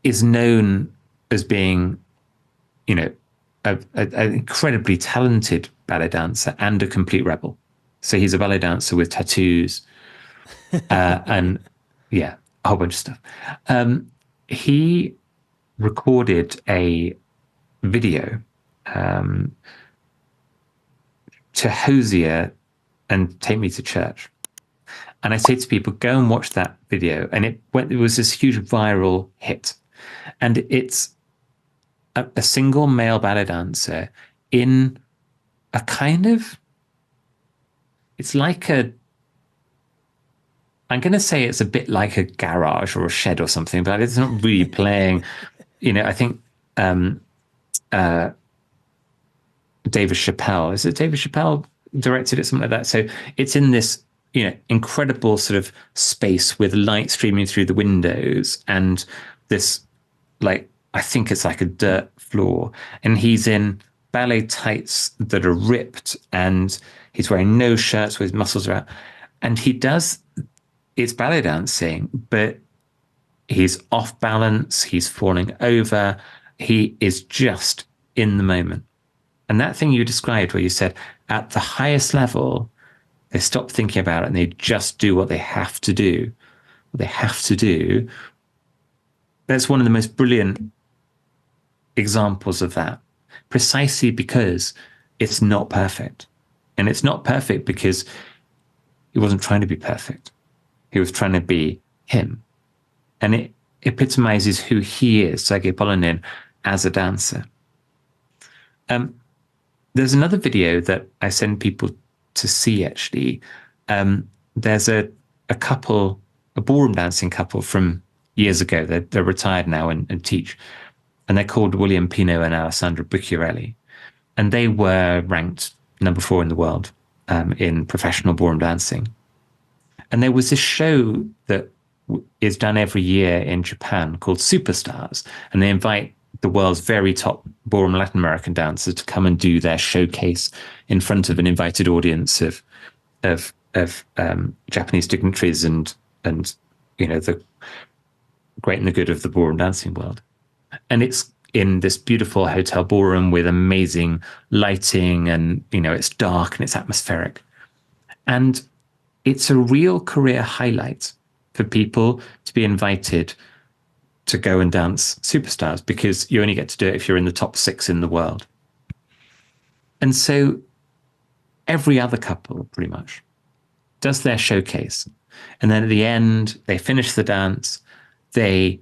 is known as being, an incredibly talented ballet dancer and a complete rebel. So he's a ballet dancer with tattoos and a whole bunch of stuff. He recorded a video to Hosier and Take Me to Church. And I say to people, go and watch that video. And it was this huge viral hit. And it's a single male ballet dancer in a kind of, it's like I'm going to say it's a bit like a garage or a shed or something, but it's not really playing. I think David Chappelle, is it David Chappelle directed it, something like that? So it's in this, incredible sort of space with light streaming through the windows and this, like, I think it's like a dirt floor. And he's in ballet tights that are ripped and he's wearing no shirts with his muscles are out. And it's ballet dancing, but he's off balance, he's falling over, he is just in the moment. And that thing you described where you said at the highest level, they stop thinking about it and they just do what they have to do. What they have to do. That's one of the most brilliant examples of that, precisely because it's not perfect. And it's not perfect because he wasn't trying to be perfect. He was trying to be him. And it epitomizes who he is, Sergei Polonin, as a dancer. There's another video that I send people to see, actually. There's a couple, a ballroom dancing couple from years ago. They're retired now and teach. And they're called William Pino and Alessandra Bucchiarelli. And they were ranked number 4 in the world in professional ballroom dancing. And there was this show that is done every year in Japan called Superstars. And they invite the world's very top ballroom Latin American dancers to come and do their showcase in front of an invited audience of Japanese dignitaries and the great and the good of the ballroom dancing world. And it's in this beautiful hotel ballroom with amazing lighting, and it's dark and it's atmospheric. And it's a real career highlight for people to be invited to go and dance Superstars, because you only get to do it if you're in the top 6 in the world. And so every other couple pretty much does their showcase. And then at the end, they finish the dance, they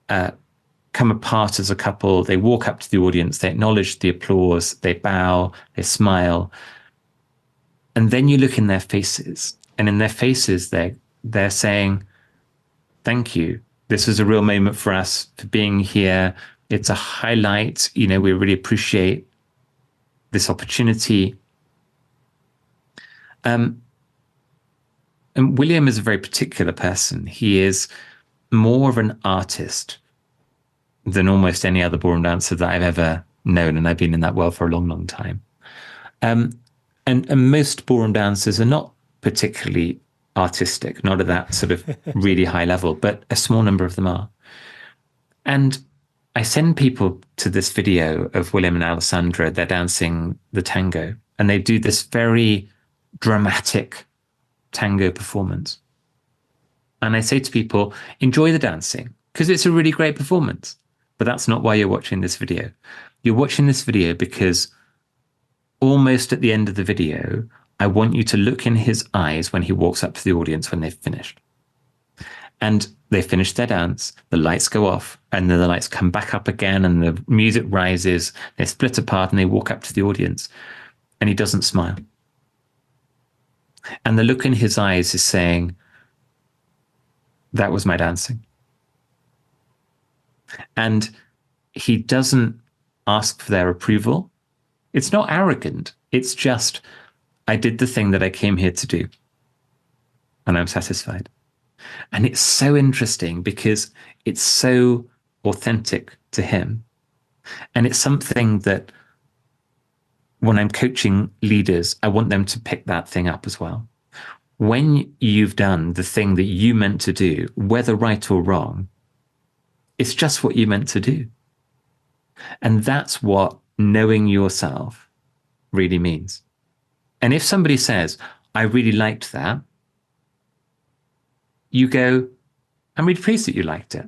come apart as a couple, they walk up to the audience, they acknowledge the applause, they bow, they smile. And then you look in their faces, and in their faces, they're saying, thank you. This was a real moment for us for being here. It's a highlight. We really appreciate this opportunity. And William is a very particular person. He is more of an artist than almost any other ballroom dancer that I've ever known. And I've been in that world for a long, long time. And most ballroom dancers are not particularly artistic, not at that sort of really high level, but a small number of them are. And I send people to this video of William and Alessandra. They're dancing the tango, and they do this very dramatic tango performance. And I say to people, enjoy the dancing, because it's a really great performance. But that's not why you're watching this video. You're watching this video because almost at the end of the video, I want you to look in his eyes when he walks up to the audience when they've finished. And they finish their dance, the lights go off, and then the lights come back up again, and the music rises, they split apart, and they walk up to the audience, and he doesn't smile. And the look in his eyes is saying, that was my dancing. And he doesn't ask for their approval. It's not arrogant. It's just, I did the thing that I came here to do, and I'm satisfied. And it's so interesting because it's so authentic to him. And it's something that when I'm coaching leaders, I want them to pick that thing up as well. When you've done the thing that you meant to do, whether right or wrong, it's just what you meant to do. And that's what knowing yourself really means. And if somebody says, I really liked that, you go, I'm really pleased that you liked it.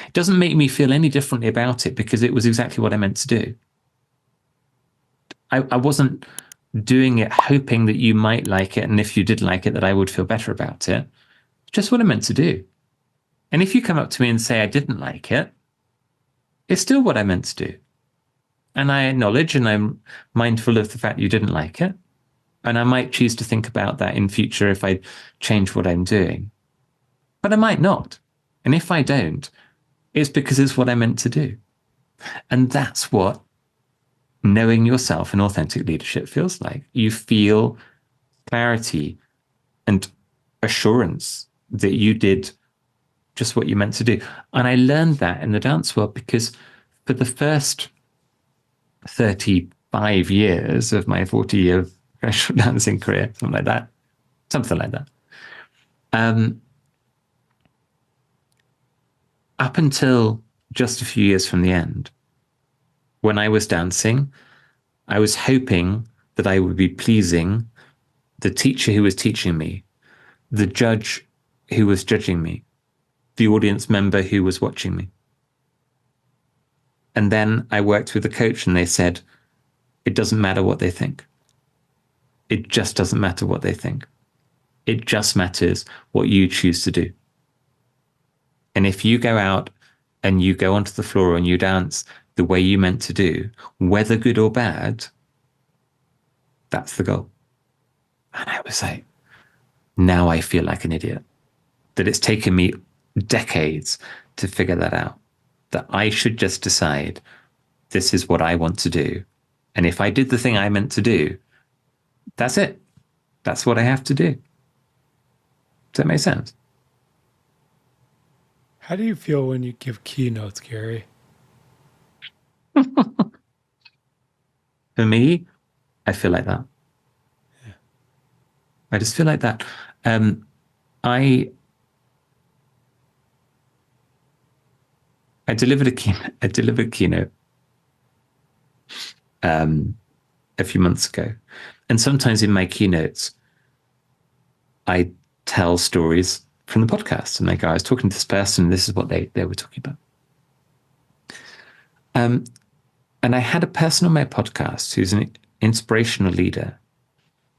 It doesn't make me feel any differently about it because it was exactly what I meant to do. I wasn't doing it hoping that you might like it, and if you did like it, that I would feel better about it. Just what I meant to do. And if you come up to me and say I didn't like it, it's still what I meant to do. And I acknowledge and I'm mindful of the fact you didn't like it. And I might choose to think about that in future if I change what I'm doing. But I might not. And if I don't, it's because it's what I meant to do. And that's what knowing yourself and authentic leadership feels like. You feel clarity and assurance that you did just what you meant to do. And I learned that in the dance world because for the first 35 years of my 40-year professional dancing career, something like that. Up until just a few years from the end, when I was dancing, I was hoping that I would be pleasing the teacher who was teaching me, the judge who was judging me, the audience member who was watching me. And then I worked with a coach and they said, it doesn't matter what they think. It just doesn't matter what they think. It just matters what you choose to do. And if you go out and you go onto the floor and you dance the way you meant to do, whether good or bad, that's the goal. And I was like, now I feel like an idiot. That it's taken me decades to figure that out. That I should just decide this is what I want to do. And if I did the thing I meant to do, that's it. That's what I have to do. Does that make sense? How do you feel when you give keynotes, Gary? For me, I feel like that. Yeah. I just feel like that. I delivered a keynote a few months ago, and sometimes in my keynotes, I tell stories from the podcast, and I go, I was talking to this person, and this is what they were talking about. And I had a person on my podcast who's an inspirational leader,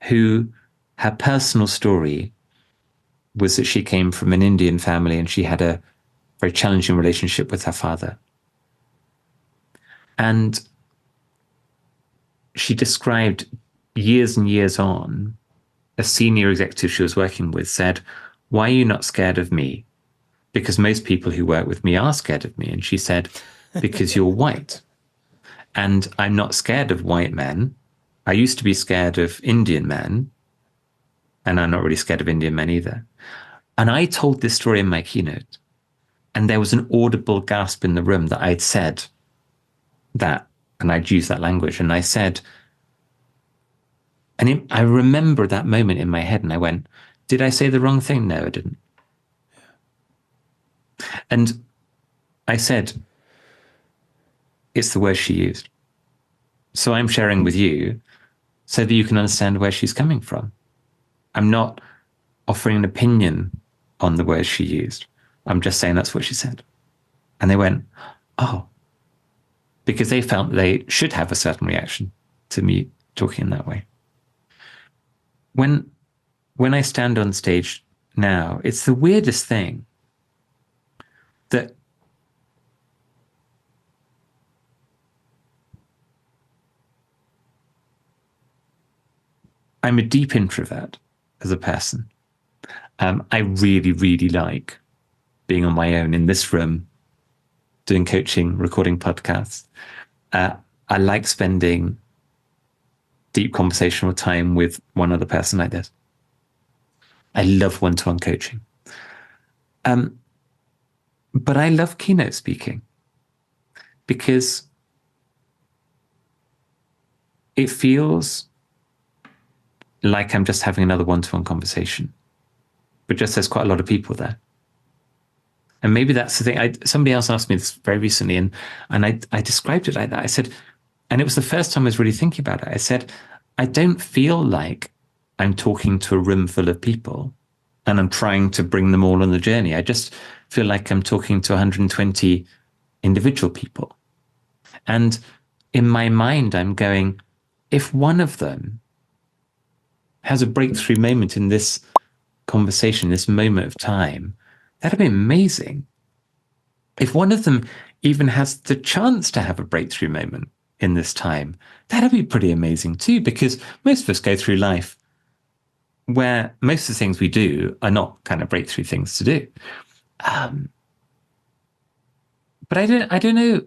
who her personal story was that she came from an Indian family and she had a very challenging relationship with her father. And she described years and years on, a senior executive she was working with said, why are you not scared of me? Because most people who work with me are scared of me. And she said, because you're white. And I'm not scared of white men. I used to be scared of Indian men. And I'm not really scared of Indian men either. And I told this story in my keynote. And there was an audible gasp in the room that I'd said that, and I'd used that language. And I said, and I remember that moment in my head, and I went, did I say the wrong thing? No, I didn't. And I said, it's the word she used. So I'm sharing with you so that you can understand where she's coming from. I'm not offering an opinion on the words she used. I'm just saying that's what she said. And they went, oh, because they felt they should have a certain reaction to me talking in that way. When I stand on stage now, it's the weirdest thing that I'm a deep introvert as a person. I really, really like being on my own in this room, doing coaching, recording podcasts. I like spending deep conversational time with one other person like this. I love one-to-one coaching. But I love keynote speaking because it feels like I'm just having another one-to-one conversation, but just there's quite a lot of people there. And maybe that's the thing. Somebody else asked me this very recently, and I described it like that. I said, and it was the first time I was really thinking about it. I said, I don't feel like I'm talking to a room full of people and I'm trying to bring them all on the journey. I just feel like I'm talking to 120 individual people. And in my mind, I'm going, if one of them has a breakthrough moment in this conversation, this moment of time, that'd be amazing. If one of them even has the chance to have a breakthrough moment in this time, that'd be pretty amazing too, because most of us go through life where most of the things we do are not kind of breakthrough things to do. Um, but I don't know.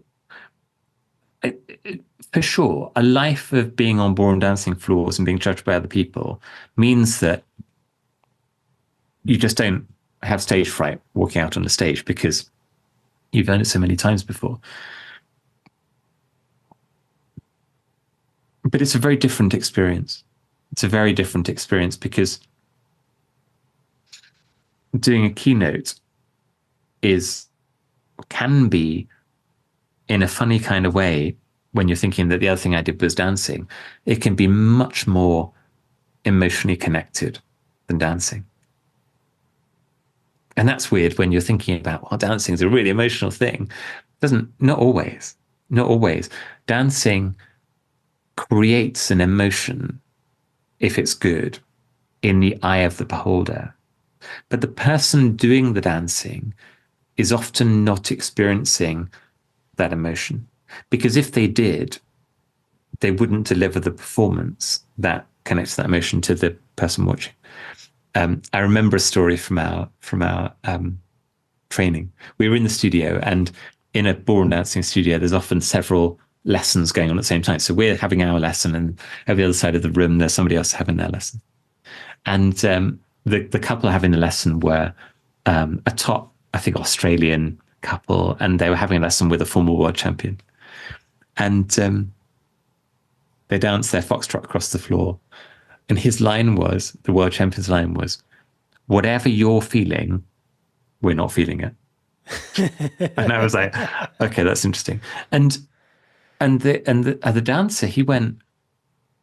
For sure, a life of being on ballroom dancing floors and being judged by other people means that you just don't have stage fright walking out on the stage because you've done it so many times before. But it's a very different experience. It's a very different experience because doing a keynote can be in a funny kind of way when you're thinking that the other thing I did was dancing. It can be much more emotionally connected than dancing. And that's weird when you're thinking about, well, dancing is a really emotional thing. Not always. Not always. Dancing creates an emotion, if it's good, in the eye of the beholder. But the person doing the dancing is often not experiencing that emotion. Because if they did, they wouldn't deliver the performance that connects that emotion to the person watching. I remember a story from our training. We were in the studio, and in a ballroom dancing studio, there's often several lessons going on at the same time. So we're having our lesson, and at the other side of the room, there's somebody else having their lesson. And the couple having the lesson were a top, I think, Australian couple, and they were having a lesson with a former world champion. And they danced their foxtrot across the floor. And the world champion's line was, whatever you're feeling, we're not feeling it. And I was like, okay, that's interesting. And the dancer, he went,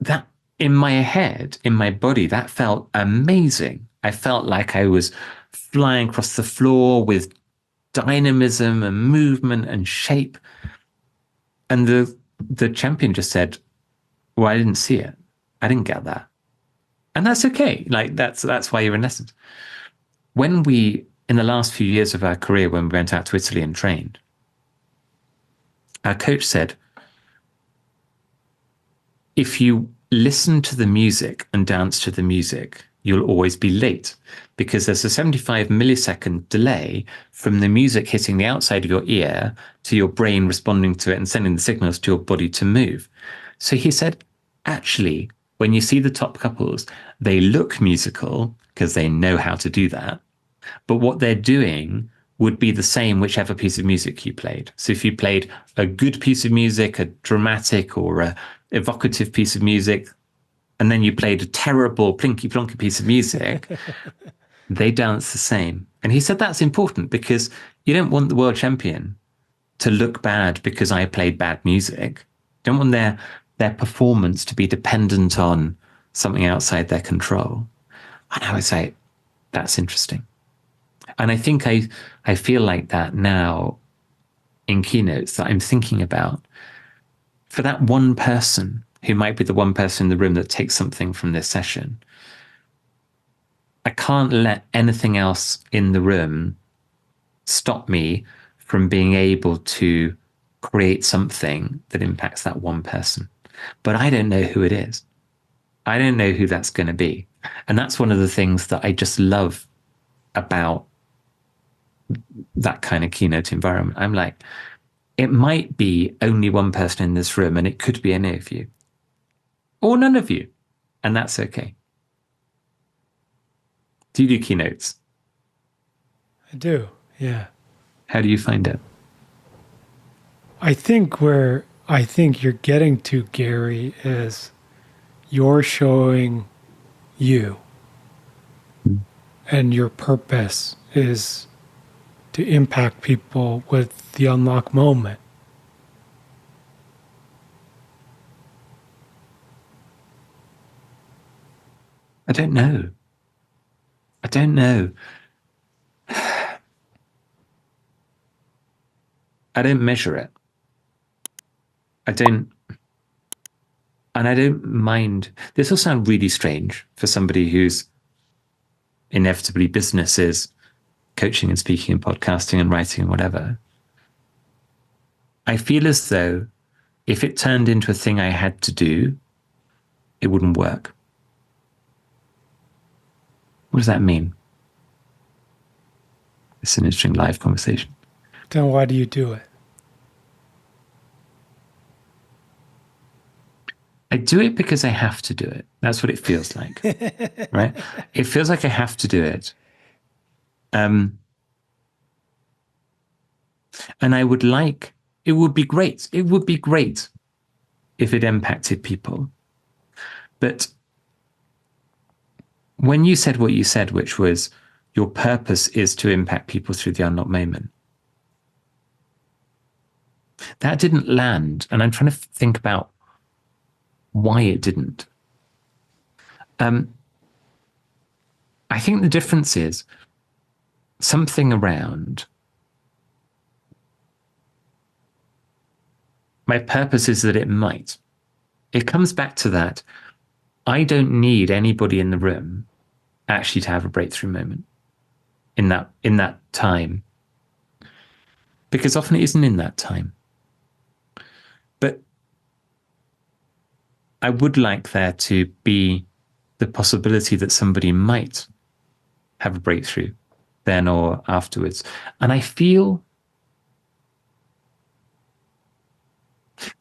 that in my head, in my body, that felt amazing. I felt like I was flying across the floor with dynamism and movement and shape. And the champion just said, well, I didn't see it. I didn't get that. And that's okay. Like that's why you're in lessons. When we, in the last few years of our career, when we went out to Italy and trained, our coach said, if you listen to the music and dance to the music, you'll always be late because there's a 75 millisecond delay from the music hitting the outside of your ear to your brain responding to it and sending the signals to your body to move. So he said, actually, when you see the top couples, they look musical because they know how to do that. But what they're doing would be the same whichever piece of music you played. So if you played a good piece of music, a dramatic or a evocative piece of music, and then you played a terrible plinky plonky piece of music, they dance the same. And he said that's important because you don't want the world champion to look bad because I played bad music. You don't want their performance to be dependent on something outside their control. And I would say, that's interesting. And I think I feel like that now in keynotes that I'm thinking about for that one person who might be the one person in the room that takes something from this session. I can't let anything else in the room stop me from being able to create something that impacts that one person. But I don't know who it is. I don't know who that's going to be. And that's one of the things that I just love about that kind of keynote environment. I'm like, it might be only one person in this room and it could be any of you or none of you. And that's okay. Do you do keynotes? I do. Yeah. How do you find it? I think where I think you're getting to, Gary, is you're showing you, and your purpose is to impact people with the unlock moment. I don't know. I don't know. I don't measure it. I don't and I don't mind, this will sound really strange for somebody who's inevitably businesses, coaching and speaking and podcasting and writing and whatever. I feel as though if it turned into a thing I had to do, it wouldn't work. What does that mean? It's an interesting live conversation. Then why do you do it? I do it because I have to do it. That's what it feels like, right? It feels like I have to do it. And I would like, it would be great. It would be great if it impacted people. But when you said what you said, which was your purpose is to impact people through the unlocked moment, that didn't land. And I'm trying to think about why it didn't. I think the difference is something around my purpose is that it might. It comes back to that. I don't need anybody in the room actually to have a breakthrough moment in that time, because often it isn't in that time. But I would like there to be the possibility that somebody might have a breakthrough then or afterwards. And I feel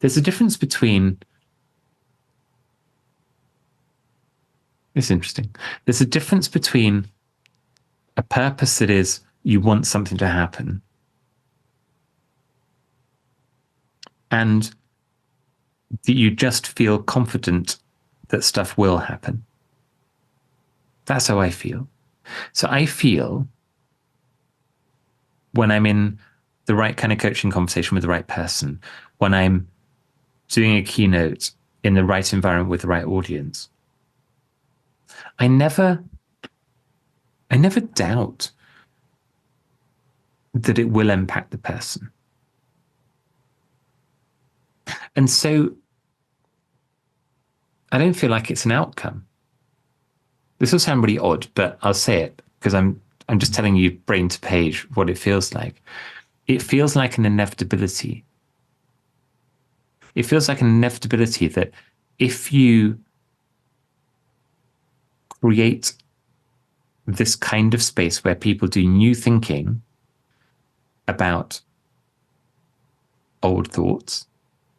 there's a difference between, it's interesting, there's a difference between a purpose that is you want something to happen and that you just feel confident that stuff will happen. That's how I feel. So I feel when I'm in the right kind of coaching conversation with the right person, when I'm doing a keynote in the right environment with the right audience, I never doubt that it will impact the person. And so I don't feel like it's an outcome. This will sound really odd, but I'll say it because I'm just telling you brain to page what it feels like. It feels like an inevitability. It feels like an inevitability that if you create this kind of space where people do new thinking about old thoughts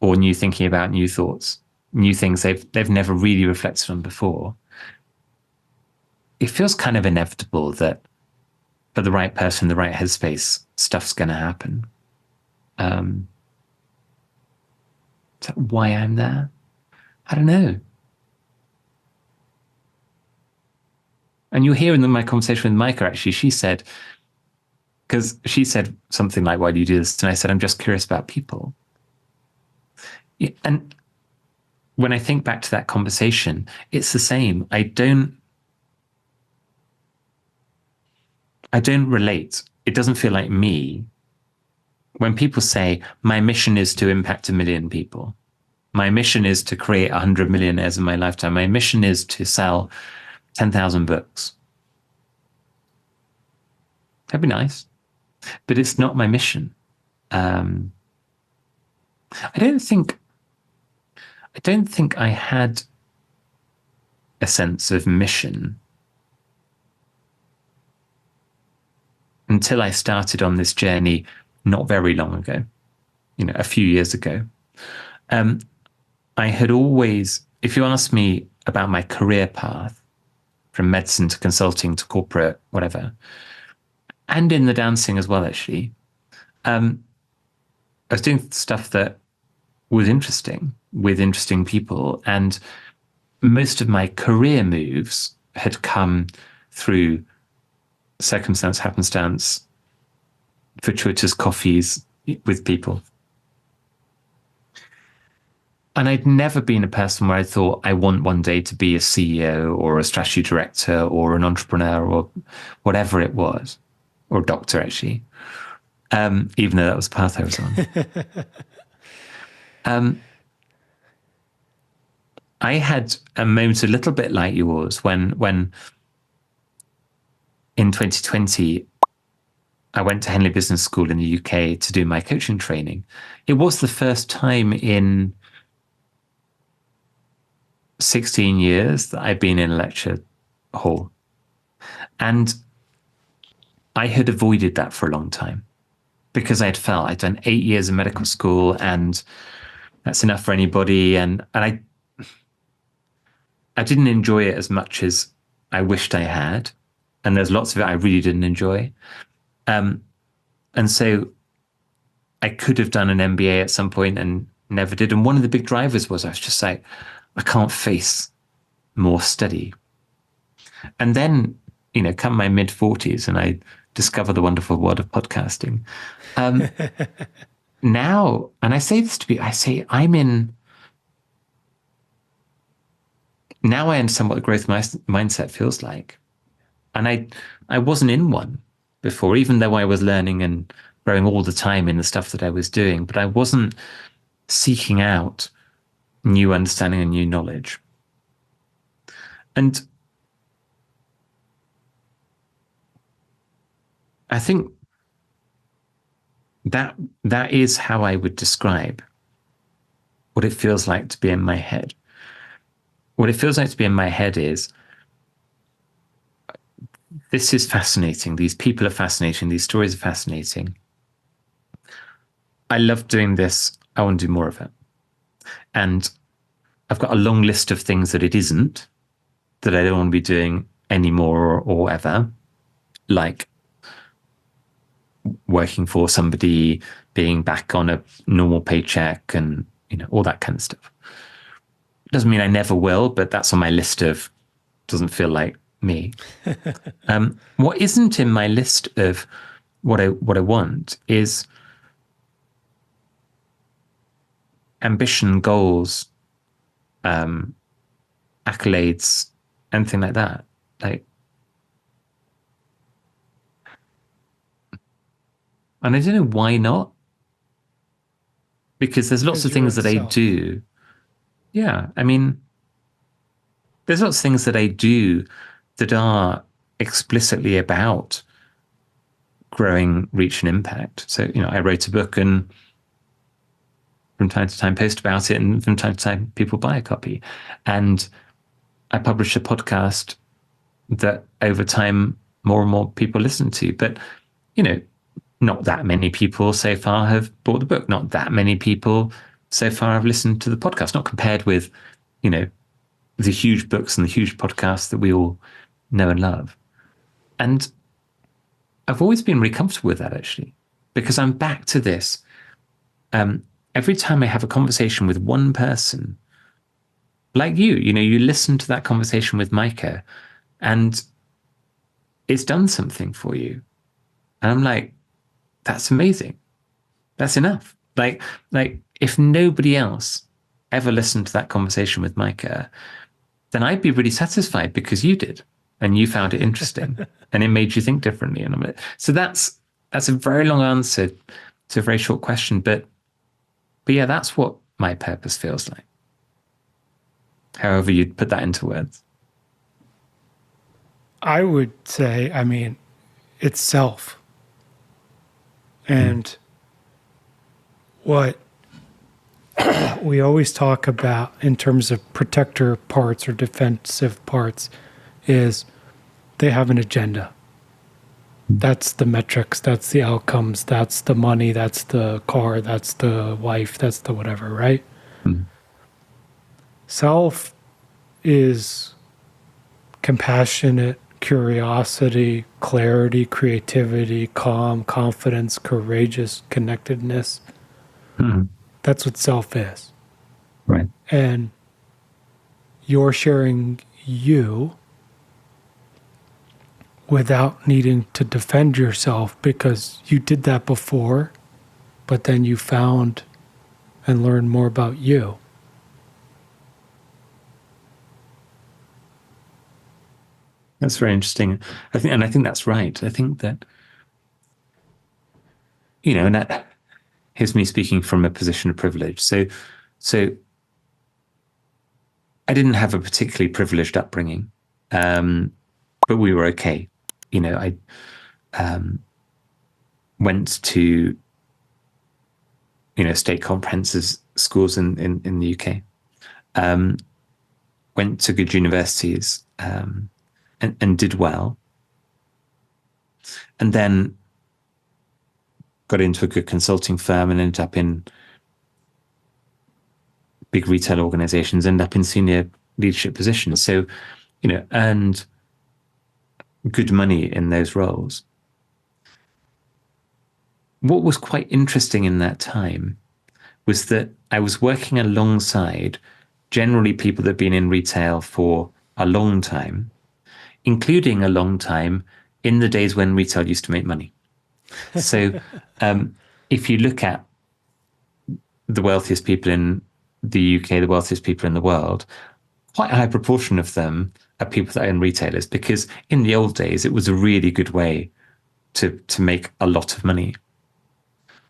or new thinking about new thoughts, new things they've never really reflected on before, it feels kind of inevitable that for the right person, the right headspace, stuff's going to happen. Is that why I'm there? I don't know. And you'll hear in my conversation with Micah, actually, she said something like, why do you do this? And I said, I'm just curious about people. And when I think back to that conversation, it's the same. I don't relate. It doesn't feel like me. When people say, my mission is to impact 1 million people, my mission is to create 100 millionaires in my lifetime, my mission is to sell 10,000 books. That'd be nice, but it's not my mission. I don't think I had a sense of mission until I started on this journey not very long ago, a few years ago. I had always, if you ask me about my career path, from medicine to consulting to corporate, whatever, and in the dancing as well, actually, I was doing stuff that was interesting with interesting people. And most of my career moves had come through circumstance, happenstance, fortuitous coffees with people. And I'd never been a person where I thought I want one day to be a CEO or a strategy director or an entrepreneur or whatever it was, or a doctor, actually, even though that was the path I was on. I had a moment a little bit like yours when in 2020 I went to Henley Business School in the UK to do my coaching training. It was the first time in 16 years that I'd been in a lecture hall. And I had avoided that for a long time because I'd felt I'd done 8 years of medical school and that's enough for anybody. And I didn't enjoy it as much as I wished I had. And there's lots of it I really didn't enjoy. And so I could have done an MBA at some point and never did. And one of the big drivers was I was just like, I can't face more study. And then, come my mid 40s and I discover the wonderful world of podcasting. Now, and I say this now I understand what the growth mindset feels like. And I wasn't in one before, even though I was learning and growing all the time in the stuff that I was doing, but I wasn't seeking out new understanding and new knowledge. And I think that is how I would describe what it feels like to be in my head. What it feels like to be in my head is, this is fascinating. These people are fascinating. These stories are fascinating. I love doing this. I want to do more of it. And I've got a long list of things that it isn't, that I don't want to be doing anymore or ever, like working for somebody, being back on a normal paycheck and, all that kind of stuff. Doesn't mean I never will, but that's on my list of doesn't feel like me. What isn't in my list of what I want is ambition, goals, accolades, anything like that. And I don't know why not. Because there's lots of things that I do. Yeah. I mean, there's lots of things that I do that are explicitly about growing reach and impact. So, I wrote a book and from time to time post about it, and from time to time people buy a copy. And I publish a podcast that over time more and more people listen to. But, not that many people so far have bought the book. Not that many people so far have listened to the podcast, not compared with, the huge books and the huge podcasts that we all know and love. And I've always been really comfortable with that, actually, because I'm back to this. Every time I have a conversation with one person, like you listen to that conversation with Micah and it's done something for you. And I'm like, that's amazing. That's enough. Like if nobody else ever listened to that conversation with Micah, then I'd be really satisfied because you did and you found it interesting and it made you think differently. And I'm like, so that's a very long answer to a very short question, but yeah, that's what my purpose feels like. However you'd put that into words. I would say, it's self. And what we always talk about in terms of protector parts or defensive parts is they have an agenda. That's the metrics, that's the outcomes, that's the money, that's the car, that's the wife, that's the whatever, right? Mm. Self is compassionate, curiosity, clarity, creativity, calm, confidence, courageous, connectedness. Mm-hmm. That's what self is. Right. And you're sharing you without needing to defend yourself because you did that before, but then you found and learned more about you. That's very interesting. I think that's right. I think that, and that here's me speaking from a position of privilege. So I didn't have a particularly privileged upbringing, but we were okay. I went to state comprehensive schools in the UK. Went to good universities, and did well, and then got into a good consulting firm and ended up in big retail organizations, ended up in senior leadership positions. So, earned good money in those roles. What was quite interesting in that time was that I was working alongside generally people that had been in retail for a long time, including a long time in the days when retail used to make money. So if you look at the wealthiest people in the UK, the wealthiest people in the world, quite a high proportion of them are people that own retailers, because in the old days, it was a really good way to make a lot of money.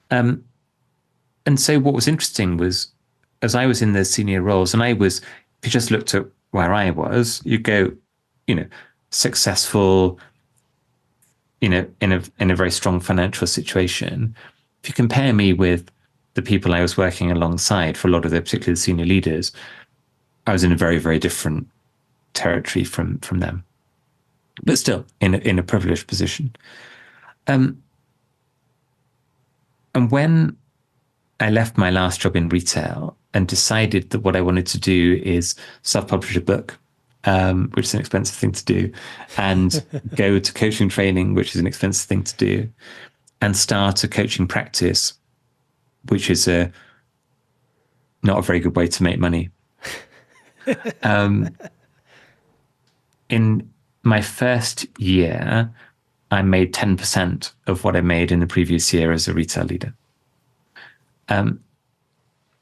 And so what was interesting was, as I was in those senior roles, and if you just looked at where I was, you go, successful, in a very strong financial situation. If you compare me with the people I was working alongside, for a lot of the, particularly the senior leaders, I was in a very, very different territory from them, but still in a privileged position. And when I left my last job in retail and decided that what I wanted to do is self-publish a book, which is an expensive thing to do, and go to coaching training, which is an expensive thing to do, and start a coaching practice, which is not a very good way to make money. In my first year, I made 10% of what I made in the previous year as a retail leader,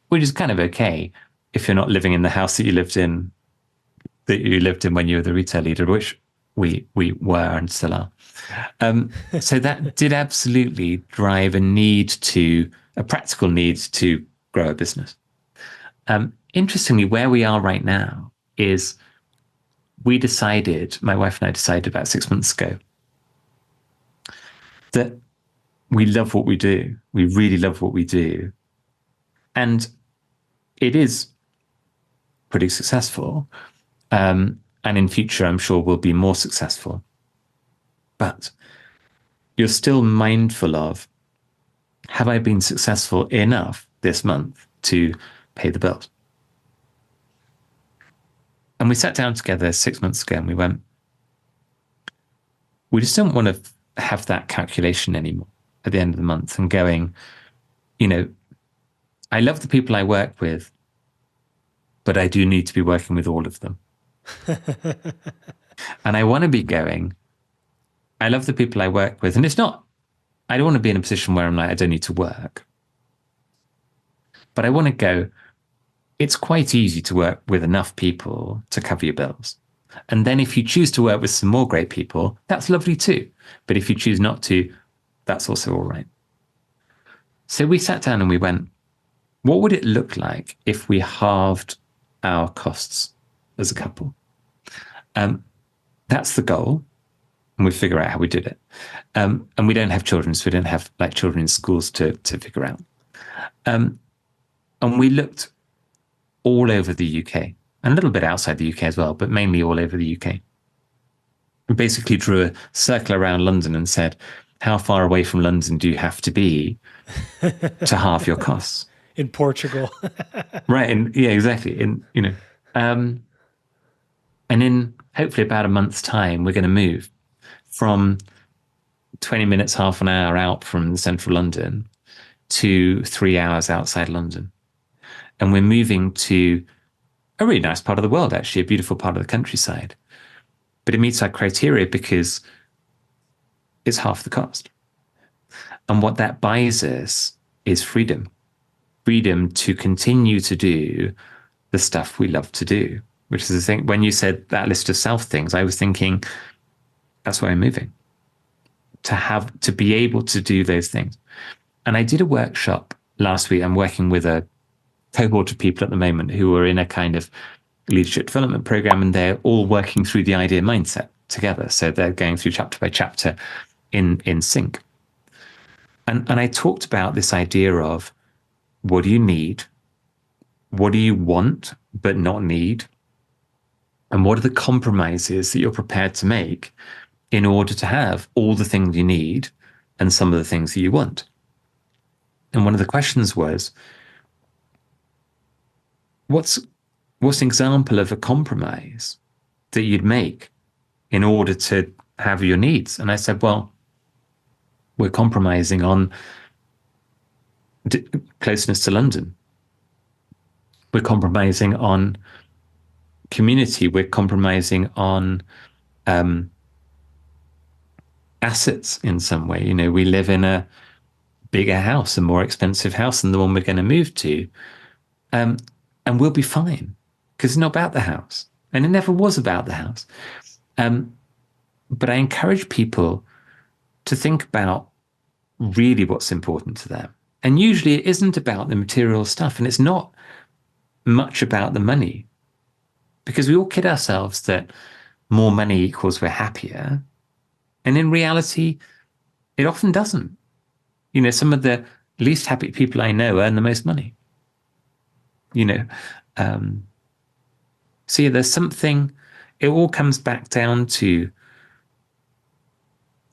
which is kind of okay if you're not living in the house that you lived in when you were the retail leader, which we were and still are. So that did absolutely drive a practical need to grow a business. Interestingly, where we are right now is my wife and I decided about 6 months ago, that we love what we do. We really love what we do. And it is pretty successful. And in future, I'm sure we'll be more successful. But you're still mindful of, have I been successful enough this month to pay the bills? And we sat down together 6 months ago and we went, we just don't want to have that calculation anymore at the end of the month and going, I love the people I work with, but I do need to be working with all of them. And I want to be going, I love the people I work with. And I don't want to be in a position where I'm like, I don't need to work. But I want to go, it's quite easy to work with enough people to cover your bills. And then if you choose to work with some more great people, that's lovely too. But if you choose not to, that's also all right. So we sat down and we went, what would it look like if we halved our costs as a couple? That's the goal. And we figure out how we did it. And we don't have children, so we don't have children in schools to figure out. And we looked all over the UK, and a little bit outside the UK as well, but mainly all over the UK. We basically drew a circle around London and said, how far away from London do you have to be to halve your costs? In Portugal. Right. And yeah, exactly. And in hopefully about a month's time, we're going to move from 20 minutes, half an hour out from central London to 3 hours outside London. And we're moving to a really nice part of the world, actually, a beautiful part of the countryside. But it meets our criteria because it's half the cost. And what that buys us is freedom to continue to do the stuff we love to do, which is the thing. When you said that list of self things, I was thinking, that's why I'm moving, to be able to do those things. And I did a workshop last week. I'm working with a cohort of people at the moment who are in a kind of leadership development program, and they're all working through the idea mindset together. So they're going through chapter by chapter in sync. And I talked about this idea of, what do you need? What do you want but not need? And what are the compromises that you're prepared to make in order to have all the things you need and some of the things that you want? And one of the questions was, what's an example of a compromise that you'd make in order to have your needs? And I said, well, we're compromising on closeness to London. We're compromising on community. We're compromising on assets in some way. You know, we live in a bigger house, a more expensive house than the one we're going to move to. And we'll be fine, because it's not about the house. And it never was about the house. But I encourage people to think about really what's important to them. And usually it isn't about the material stuff, and it's not much about the money, because we all kid ourselves that more money equals we're happier. And in reality, it often doesn't. You know, some of the least happy people I know earn the most money. You know, so yeah, there's something, it all comes back down to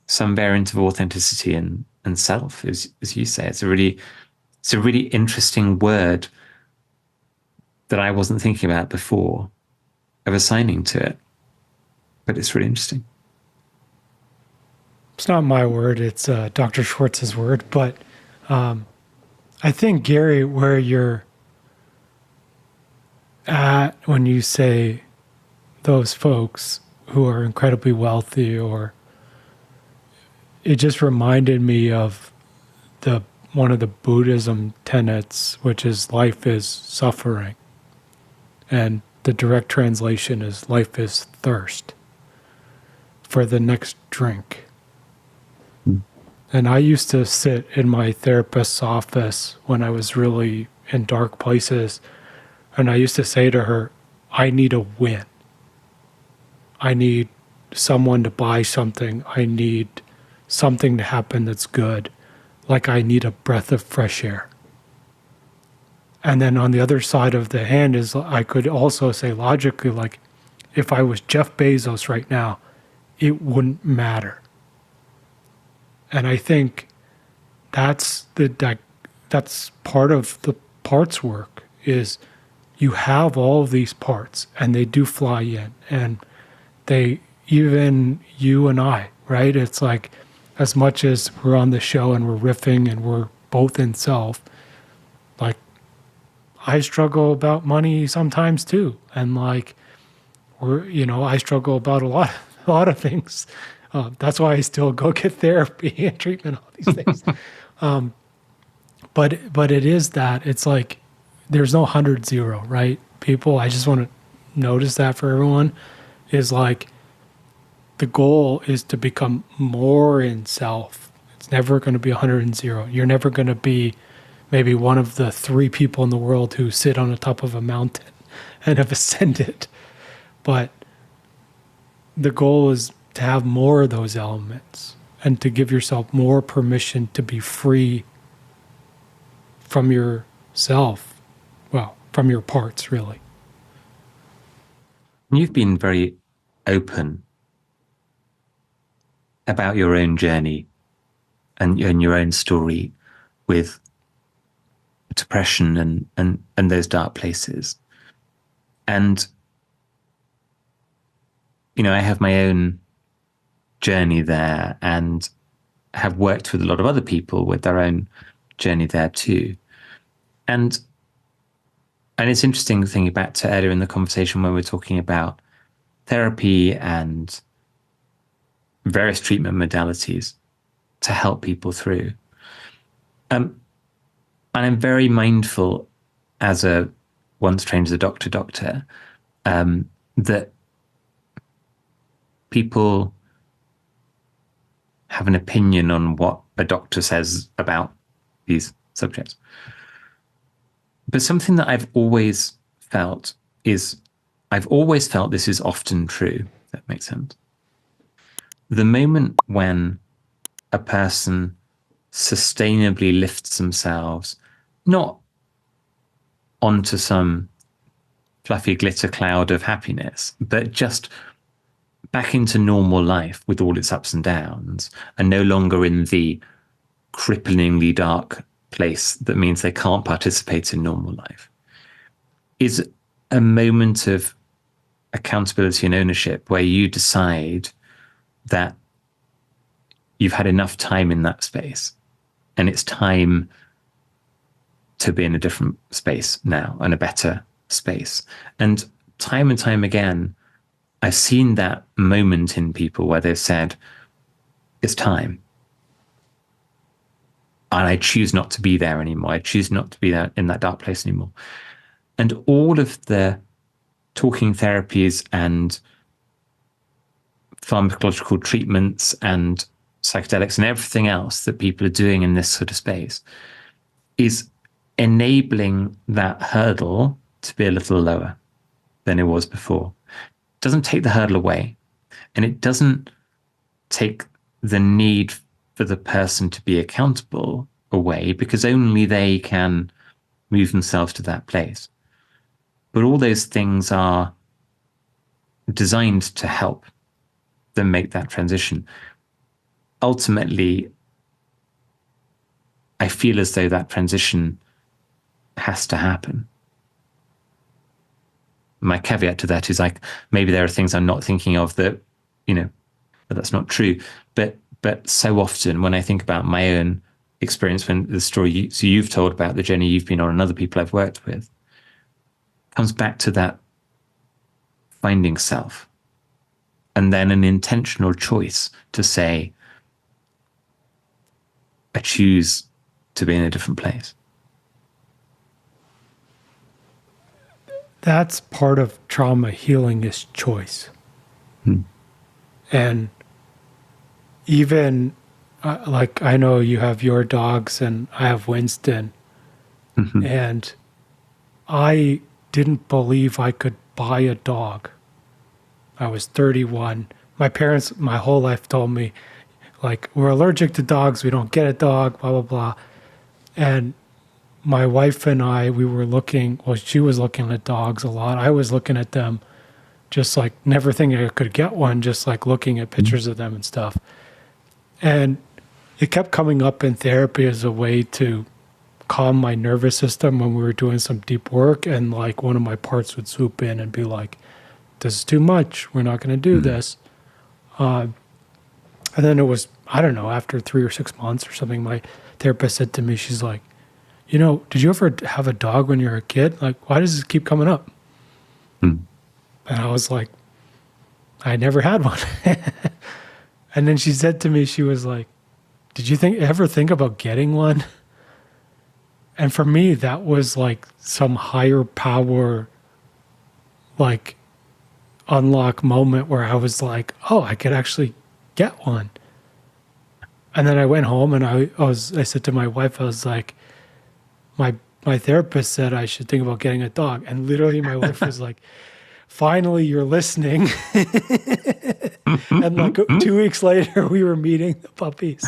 some variant of authenticity and self, as you say. It's a really interesting word that I wasn't thinking about before of assigning to it, but it's really interesting. It's not my word, it's Dr. Schwartz's word, but I think, Gary, where you're at when you say those folks who are incredibly wealthy, or it just reminded me of one of the Buddhism tenets, which is life is suffering. And the direct translation is life is thirst for the next drink. And I used to sit in my therapist's office when I was really in dark places, and I used to say to her, I need a win. I need someone to buy something. I need something to happen that's good. Like I need a breath of fresh air. And then on the other side of the hand is, I could also say logically, like, if I was Jeff Bezos right now, it wouldn't matter. And I think that's part of the parts work, is you have all of these parts and they do fly in, and they, even you and I, right? It's like, as much as we're on the show and we're riffing and we're both in self, like, I struggle about money sometimes too. And like, I struggle about a lot of things. That's why I still go get therapy and treatment, all these things. But it is that, it's like, there's no 100-0, right? People, I just want to notice that for everyone, is like, the goal is to become more in self. It's never going to be 100-0. You're never going to be maybe one of the 3 people in the world who sit on the top of a mountain and have ascended. But the goal is to have more of those elements and to give yourself more permission to be free from yourself. Well, from your parts, really. You've been very open about your own journey and your own story with depression and those dark places. And, I have my own journey there, and have worked with a lot of other people with their own journey there too. And it's interesting thinking back to earlier in the conversation when we were talking about therapy and various treatment modalities to help people through. And I'm very mindful, as a once trained as a doctor, that people have an opinion on what a doctor says about these subjects. But something that I've always felt is I've always felt this is often true. If that makes sense. The moment when a person sustainably lifts themselves, not onto some fluffy glitter cloud of happiness, but just back into normal life with all its ups and downs, and no longer in the cripplingly dark place that means they can't participate in normal life, is a moment of accountability and ownership where you decide that you've had enough time in that space and it's time to be in a different space now and a better space. And time again, I've seen that moment in people where they've said, it's time. And I choose not to be there anymore. I choose not to be there in that dark place anymore. And all of the talking therapies and pharmacological treatments and psychedelics and everything else that people are doing in this sort of space is enabling that hurdle to be a little lower than it was before. It doesn't take the hurdle away, and it doesn't take the need for the person to be accountable away, because only they can move themselves to that place. But all those things are designed to help them make that transition. Ultimately, I feel as though that transition has to happen. My caveat to that is, like, maybe there are things I'm not thinking of that, but that's not true. But so often when I think about my own experience, when the story you've told about the journey you've been on and other people I've worked with, comes back to that finding self, and then an intentional choice to say, I choose to be in a different place. That's part of trauma healing, is choice. And even like, I know you have your dogs and I have Winston, and I didn't believe I could buy a dog. I was 31. My parents my whole life told me, like, we're allergic to dogs, we don't get a dog, blah, blah, blah. And my wife and I, we were looking, well, she was looking at dogs a lot. I was looking at them, just like never thinking I could get one, just like looking at pictures of them and stuff. And it kept coming up in therapy as a way to calm my nervous system when we were doing some deep work. And like one of my parts would swoop in and be like, this is too much, we're not going to do this. And then it was, I don't know, after 3 or 6 months or something, my therapist said to me, she's like, did you ever have a dog when you were a kid? Like, why does this keep coming up? And I was like, I never had one. And then she said to me, she was like, did you ever think about getting one? And for me, that was like some higher power, like, unlock moment where I was like, oh, I could actually get one. And then I went home and I said to my wife, I was like, my therapist said I should think about getting a dog. And literally my wife was like, finally, you're listening. And like 2 weeks later, we were meeting the puppies.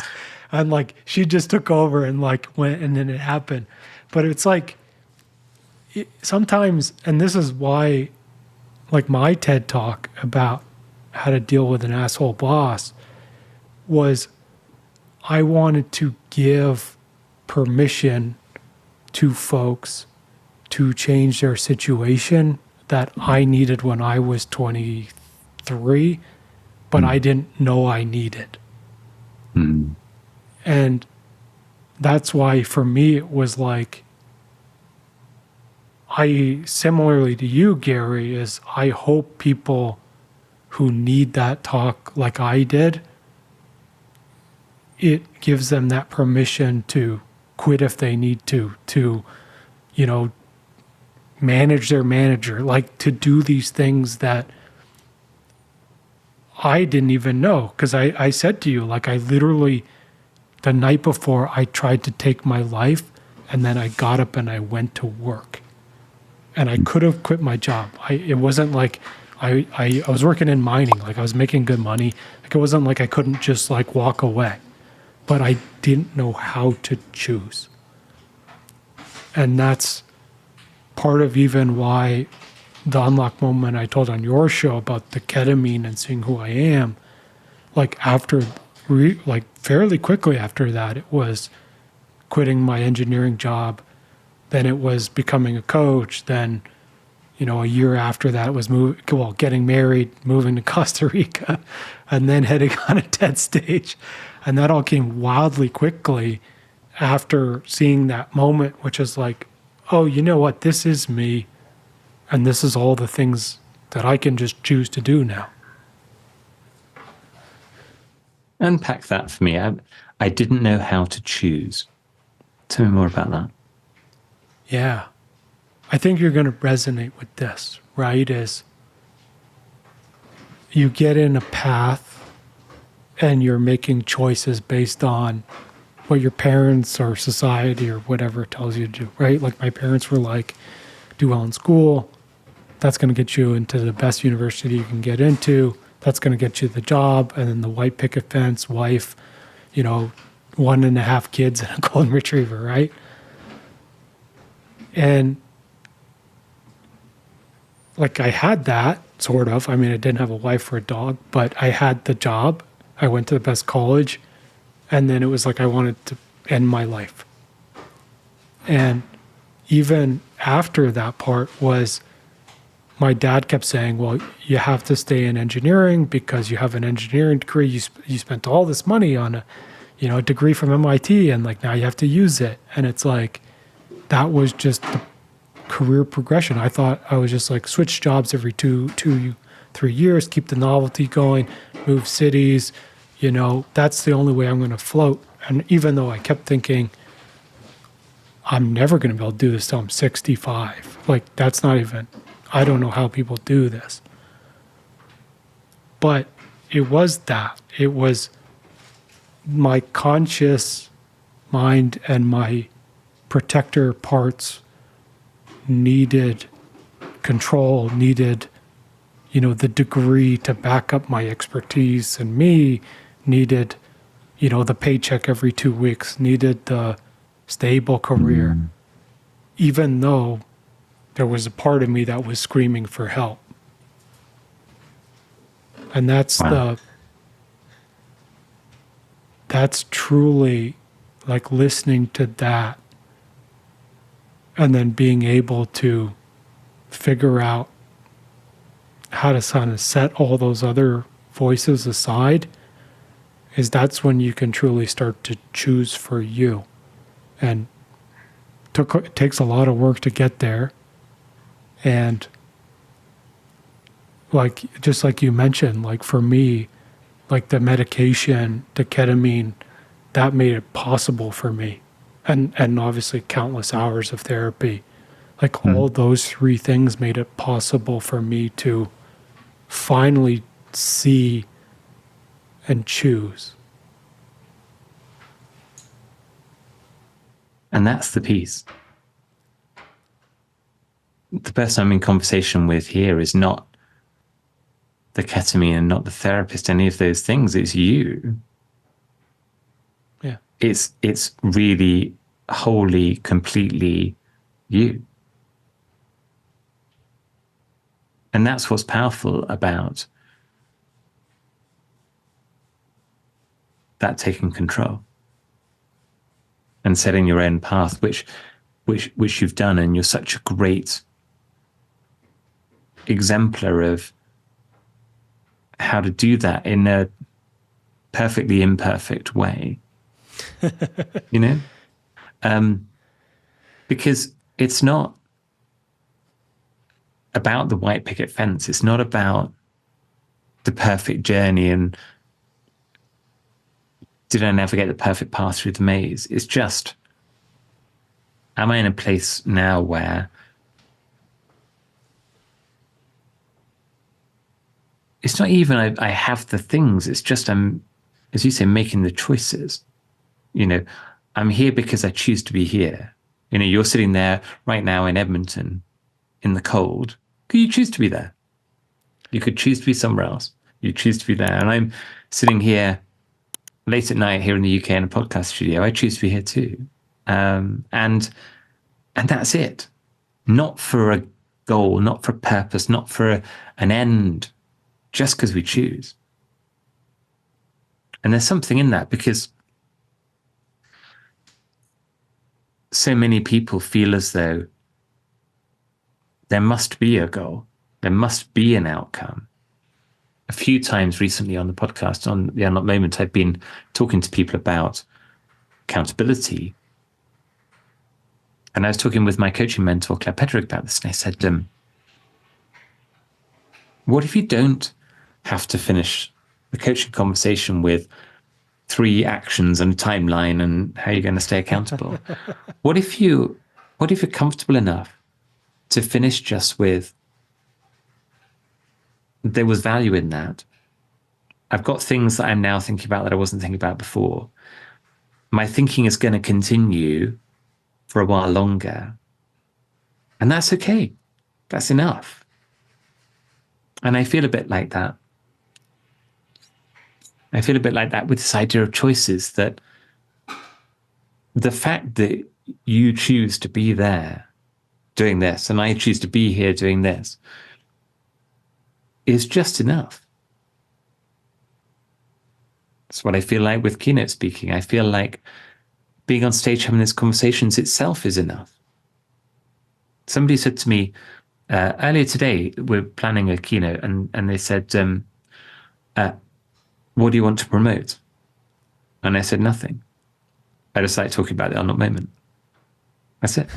And like, she just took over and like went, and then it happened. But it's like, sometimes, and this is why, like, my TED Talk about how to deal with an asshole boss was, I wanted to give permission to folks to change their situation that I needed when I was 23, but I didn't know I needed. And that's why for me it was like, similarly to you, Gary, is I hope people who need that talk like I did, it gives them that permission to quit if they need to manage their manager, like to do these things that I didn't even know. Because I said to you, like, I literally, the night before, I tried to take my life, and then I got up and I went to work. and I could have quit my job. It wasn't like I was working in mining, like I was making good money. Like it wasn't like I couldn't just like walk away, but I didn't know how to choose. And that's part of even why the unlock moment I told on your show about the ketamine and seeing who I am, like after, like fairly quickly after that, it was quitting my engineering job. Then it was becoming a coach. Then, a year after that was getting married, moving to Costa Rica, and then heading on a TED stage. And that all came wildly quickly after seeing that moment, which is like, oh, you know what? This is me. And this is all the things that I can just choose to do now. Unpack that for me. I didn't know how to choose. Tell me more about that. Yeah. I think you're going to resonate with this, right? Is you get in a path and you're making choices based on what your parents or society or whatever tells you to do, right? Like my parents were like, do well in school. That's going to get you into the best university you can get into. That's going to get you the job. And then the white picket fence, wife, 1.5 kids and a golden retriever, right? And like I had that sort of. I mean, I didn't have a wife or a dog, but I had the job. I went to the best college. And then it was like I wanted to end my life. And even after that part was, my dad kept saying, well, you have to stay in engineering because you have an engineering degree. You spent all this money on a degree from MIT, and like now you have to use it. And it's like, that was just the career progression. I thought I was just like switch jobs every 3 years, keep the novelty going, move cities. That's the only way I'm going to float. And even though I kept thinking, I'm never going to be able to do this till I'm 65. Like that's not even, I don't know how people do this. But it was that. It was my conscious mind and my protector parts needed control, needed, the degree to back up my expertise, and me needed, the paycheck every 2 weeks, needed the stable career, even though there was a part of me that was screaming for help. And that's that's truly like listening to that and then being able to figure out how to kind of set all those other voices aside, that's when you can truly start to choose for you. And it takes a lot of work to get there. And like, just like you mentioned, like for me, like the medication, the ketamine, that made it possible for me. And obviously countless hours of therapy. Like all those three things made it possible for me to finally see and choose. And that's the piece. The person I'm in conversation with here is not the ketamine and not the therapist, any of those things. It's you. Yeah. It's really wholly, completely you. And that's what's powerful about that taking control and setting your own path, which you've done. And you're such a great exemplar of how to do that in a perfectly imperfect way. Because it's not about the white picket fence. It's not about the perfect journey and did I navigate the perfect path through the maze? It's just, am I in a place now where it's not even I have the things, it's just I'm, as you say, making the choices. I'm here because I choose to be here. You're sitting there right now in Edmonton in the cold, you choose to be there. You could choose to be somewhere else. You choose to be there. And I'm sitting here late at night here in the UK in a podcast studio. I choose to be here too. And that's it. Not for a goal, not for a purpose, not for an end, just because we choose. And there's something in that, because so many people feel as though there must be a goal, there must be an outcome. A few times recently on the podcast, on the Unlocked Moment, I've been talking to people about accountability. And I was talking with my coaching mentor, Claire Pedrick, about this. And I said, what if you don't have to finish the coaching conversation with 3 actions and a timeline and how you're going to stay accountable? What if you're comfortable enough to finish just with, there was value in that. I've got things that I'm now thinking about that I wasn't thinking about before. My thinking is going to continue for a while longer. And that's okay. That's enough. And I feel a bit like that. I feel a bit like that with this idea of choices, that the fact that you choose to be there doing this, and I choose to be here doing this, is just enough. That's what I feel like with keynote speaking. I feel like being on stage having these conversations itself is enough. Somebody said to me earlier today, we're planning a keynote, and they said, what do you want to promote? And I said, nothing. I just like talking about the Unlocked Moment. That's it.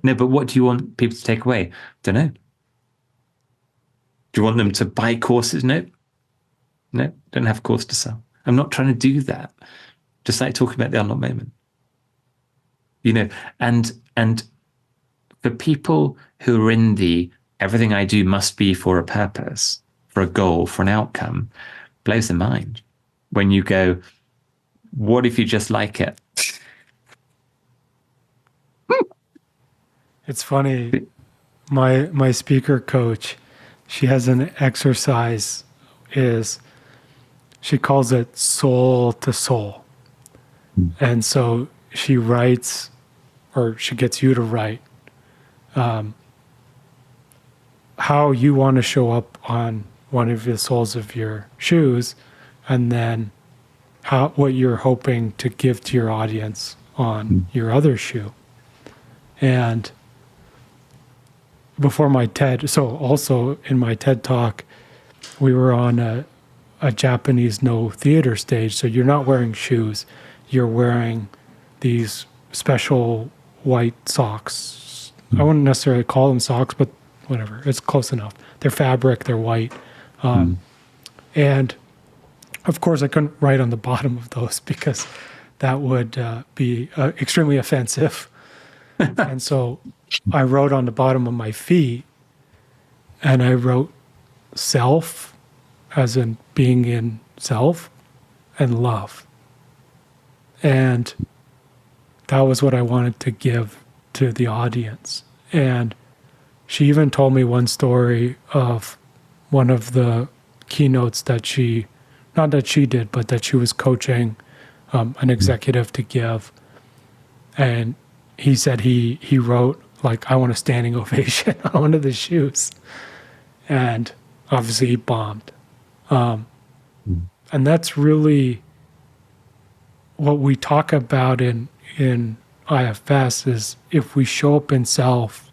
No, but what do you want people to take away? Don't know. Do you want them to buy courses? No, don't have a course to sell. I'm not trying to do that. Just like talking about the Unlocked Moment. And for people who are in the everything I do must be for a purpose, for a goal, for an outcome, blows their mind. When you go, what if you just like it? It's funny. My speaker coach, she has an exercise, she calls it soul to soul. And so she writes, or she gets you to write, how you want to show up on one of the soles of your shoes, and then what you're hoping to give to your audience on your other shoe. And before my TED, so also in my TED talk, we were on a Japanese no theater stage. So you're not wearing shoes, you're wearing these special white socks. I wouldn't necessarily call them socks, but whatever, it's close enough. They're fabric, they're white. And of course I couldn't write on the bottom of those because that would be extremely offensive. And so I wrote on the bottom of my feet, and I wrote self, as in being in self, and love. And that was what I wanted to give to the audience. And she even told me one story of one of the keynotes that not that she did, but that she was coaching an executive to give. And he said he wrote, like, I want a standing ovation on one of the shoes. And obviously he bombed. And that's really what we talk about in IFS, is if we show up in self,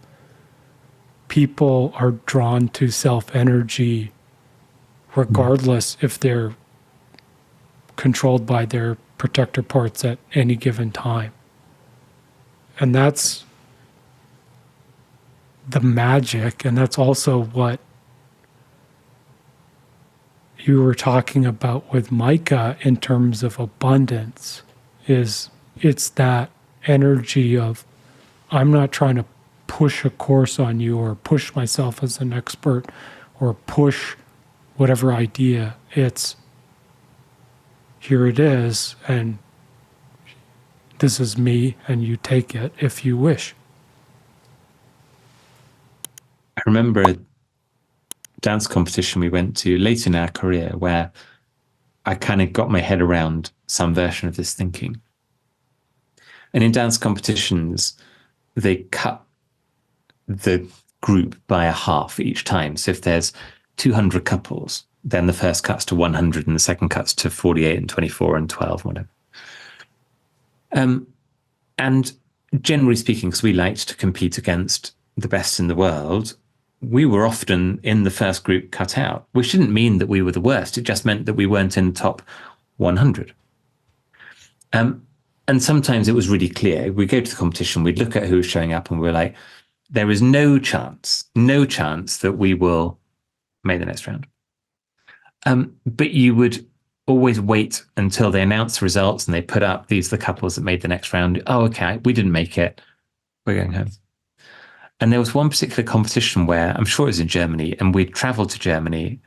people are drawn to self energy regardless if they're controlled by their protector parts at any given time. And that's the magic, and that's also what you were talking about with Micah in terms of abundance. It's that energy of, I'm not trying to push a course on you or push myself as an expert or push whatever idea. It's, here it is, and this is me, and you take it if you wish. I remember a dance competition we went to late in our career where I kind of got my head around some version of this thinking. And in dance competitions, they cut the group by a half each time. So if there's 200 couples, then the first cuts to 100 and the second cuts to 48 and 24 and 12, whatever. And generally speaking, because we liked to compete against the best in the world, we were often in the first group cut out, which didn't mean that we were the worst. It just meant that we weren't in the top 100. And sometimes it was really clear. We'd go to the competition, we'd look at who was showing up, and we were like, there is no chance that we will make the next round. But you would always wait until they announced the results and they put up, these are the couples that made the next round. Oh, okay, we didn't make it. We're going home. And there was one particular competition where, I'm sure it was in Germany, and we'd traveled to Germany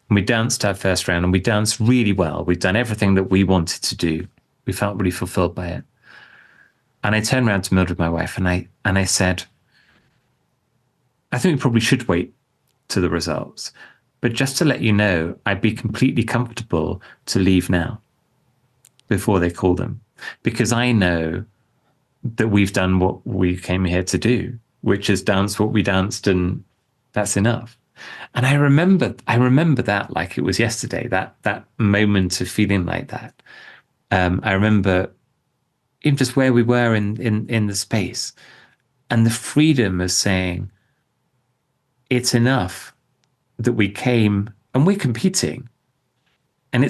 and we danced our first round and we danced really well. We'd done everything that we wanted to do. We felt really fulfilled by it. And I turned around to Mildred, my wife, and I said, I think we probably should wait to the results. But just to let you know, I'd be completely comfortable to leave now before they call them. Because I know that we've done what we came here to do, which is dance what we danced, and that's enough. And I remember that like it was yesterday, that moment of feeling like that. I remember even just where we were in the space and the freedom of saying, it's enough that we came and we're competing. And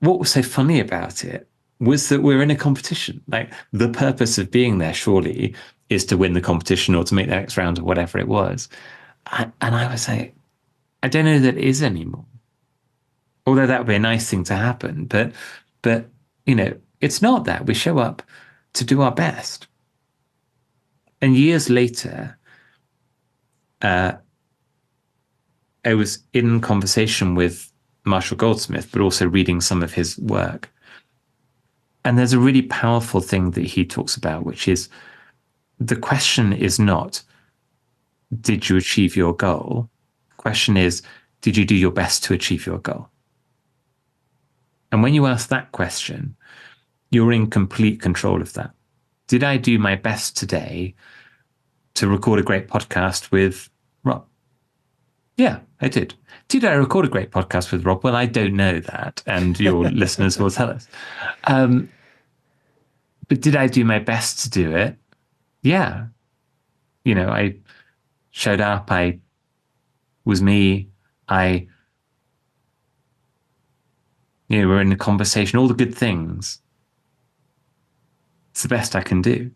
what was so funny about it was that we're in a competition. Like, the purpose of being there surely is to win the competition or to make the next round or whatever it was. And I was like, I don't know that it is anymore. Although that would be a nice thing to happen, but it's not that. We show up to do our best. And years later, I was in conversation with Marshall Goldsmith, but also reading some of his work. And there's a really powerful thing that he talks about, which is the question is not, did you achieve your goal? The question is, did you do your best to achieve your goal? And when you ask that question, you're in complete control of that. Did I do my best today to record a great podcast with Rob? Yeah, I did. Did I record a great podcast with Rob? Well, I don't know that, and your listeners will tell us. But did I do my best to do it? Yeah. I showed up. I was me. We're in a conversation, all the good things. It's the best I can do.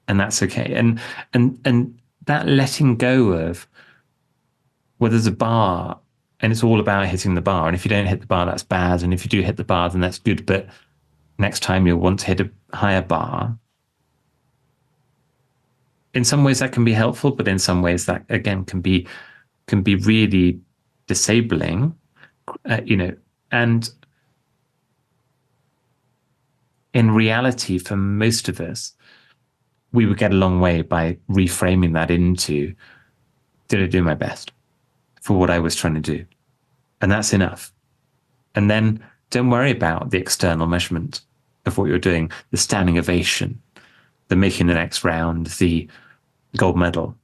And that's okay. And that letting go of, well, there's a bar and it's all about hitting the bar. And if you don't hit the bar, that's bad. And if you do hit the bar, then that's good. But next time you'll want to hit a higher bar. In some ways that can be helpful, but in some ways that, again, can be really disabling, and in reality, for most of us, we would get a long way by reframing that into, did I do my best for what I was trying to do? And that's enough. And then don't worry about the external measurement of what you're doing, the standing ovation, the making the next round, the gold medal.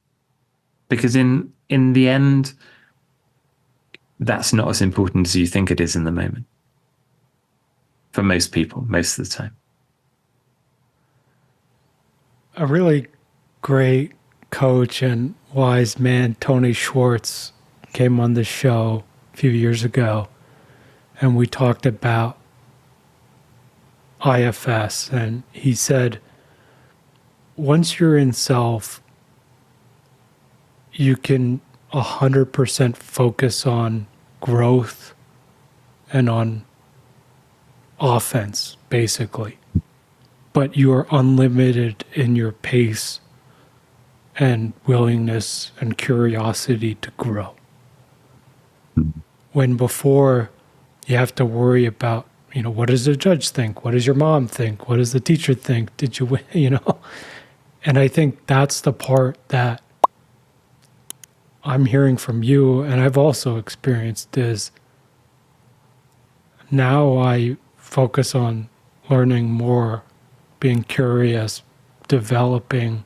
Because in the end, that's not as important as you think it is in the moment. For most people, most of the time. A really great coach and wise man, Tony Schwartz, came on the show a few years ago, and we talked about IFS, and he said, once you're in self, you can 100% focus on growth and on offense, basically. But you are unlimited in your pace and willingness and curiosity to grow. When before you have to worry about, what does the judge think? What does your mom think? What does the teacher think? Did you win? And I think that's the part that I'm hearing from you, and I've also experienced, is now I focus on learning more, being curious, developing,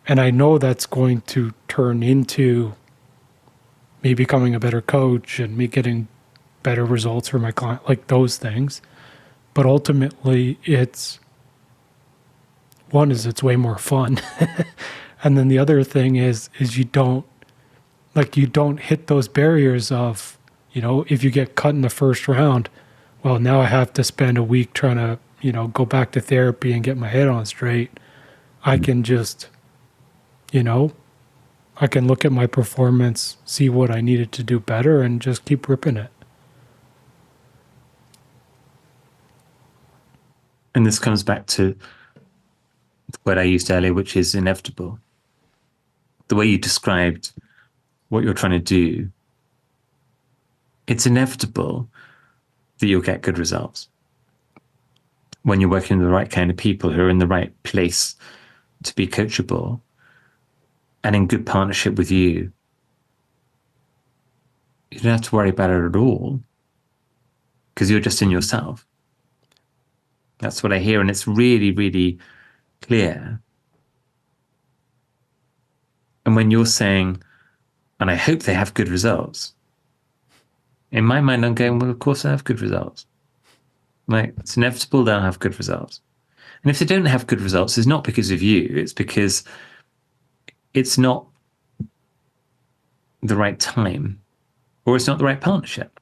and I know that's going to turn into me becoming a better coach and me getting better results for my client, like those things. But ultimately, it's way more fun. And then the other thing is you don't hit those barriers of, if you get cut in the first round, well, now I have to spend a week trying to, go back to therapy and get my head on straight. I can just, I can look at my performance, see what I needed to do better, and just keep ripping it. And this comes back to the word I used earlier, which is inevitable. The way you described what you're trying to do, it's inevitable that you'll get good results when you're working with the right kind of people who are in the right place to be coachable and in good partnership with you. You don't have to worry about it at all because you're just in yourself. That's what I hear, and it's really, really clear. And when you're saying, and I hope they have good results, in my mind, I'm going, well, of course they have good results. Like, it's inevitable they'll have good results. And if they don't have good results, it's not because of you. It's because it's not the right time or it's not the right partnership.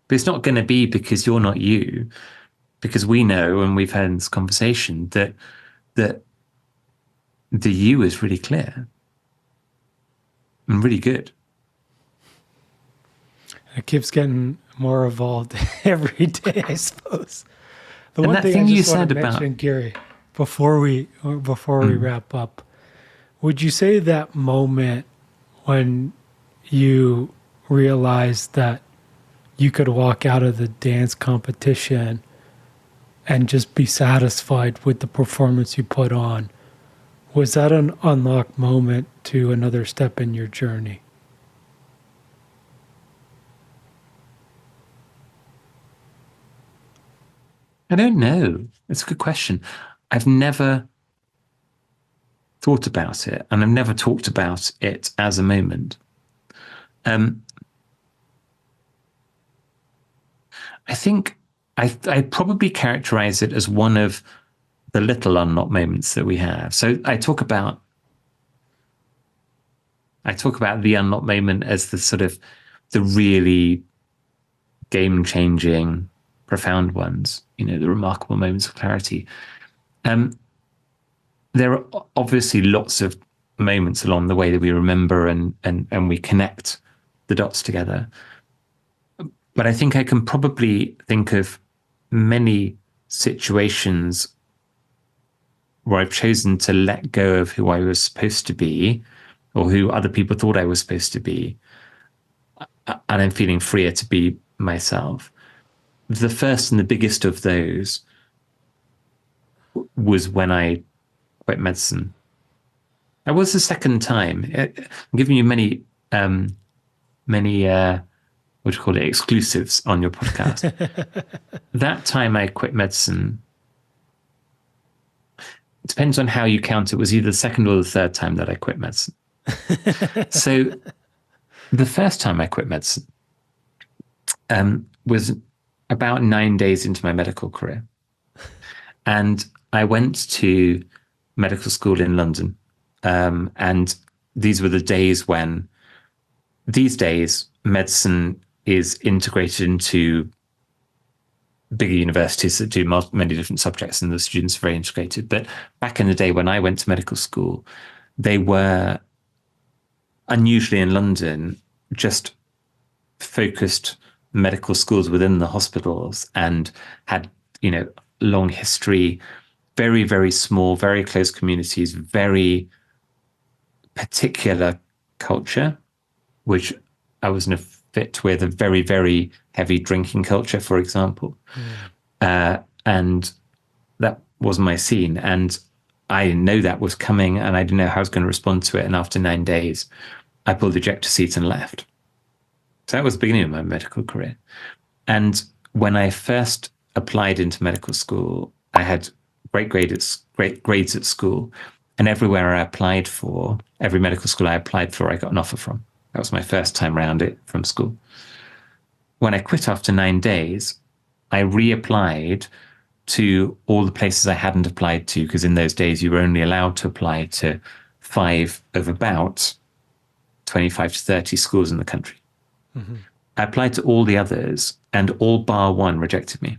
But it's not going to be because you're not you, because we know, and we've had this conversation, that the you is really clear and really good. It keeps getting more evolved every day, I suppose. The and one thing I just want to mention, about Gary, before we wrap up, would you say that moment when you realized that you could walk out of the dance competition and just be satisfied with the performance you put on, was that an unlocked moment to another step in your journey? I don't know. It's a good question. I've never thought about it, and I've never talked about it as a moment. I think I probably characterize it as one of the little unlocked moments that we have. So I talk about the unlocked moment as the sort of the really game-changing, profound ones, the remarkable moments of clarity. There are obviously lots of moments along the way that we remember and we connect the dots together. But I think I can probably think of many situations where I've chosen to let go of who I was supposed to be or who other people thought I was supposed to be. And I'm feeling freer to be myself. The first and the biggest of those was when I quit medicine. That was the second time. I'm giving you many what do you call it, exclusives on your podcast. That time I quit medicine, it depends on how you count it, was either the second or the third time that I quit medicine. So the first time I quit medicine was about 9 days into my medical career. And I went to medical school in London. And these were the days when, these days, medicine is integrated into bigger universities that do many different subjects and the students are very integrated. But back in the day when I went to medical school, they were, unusually in London, just focused medical schools within the hospitals and had, long history, very, very small, very close communities, very particular culture, which I was in a fit with, a very, very heavy drinking culture, for example. And that was my scene. And I didn't know that was coming, and I didn't know how I was going to respond to it. And after 9 days, I pulled the ejector seat and left. So that was the beginning of my medical career. And when I first applied into medical school, I had great grades at school. And everywhere I applied for, every medical school I applied for, I got an offer from. That was my first time around it from school. When I quit after 9 days, I reapplied to all the places I hadn't applied to, because in those days you were only allowed to apply to 5 of about 25 to 30 schools in the country. Mm-hmm. I applied to all the others, and all bar one rejected me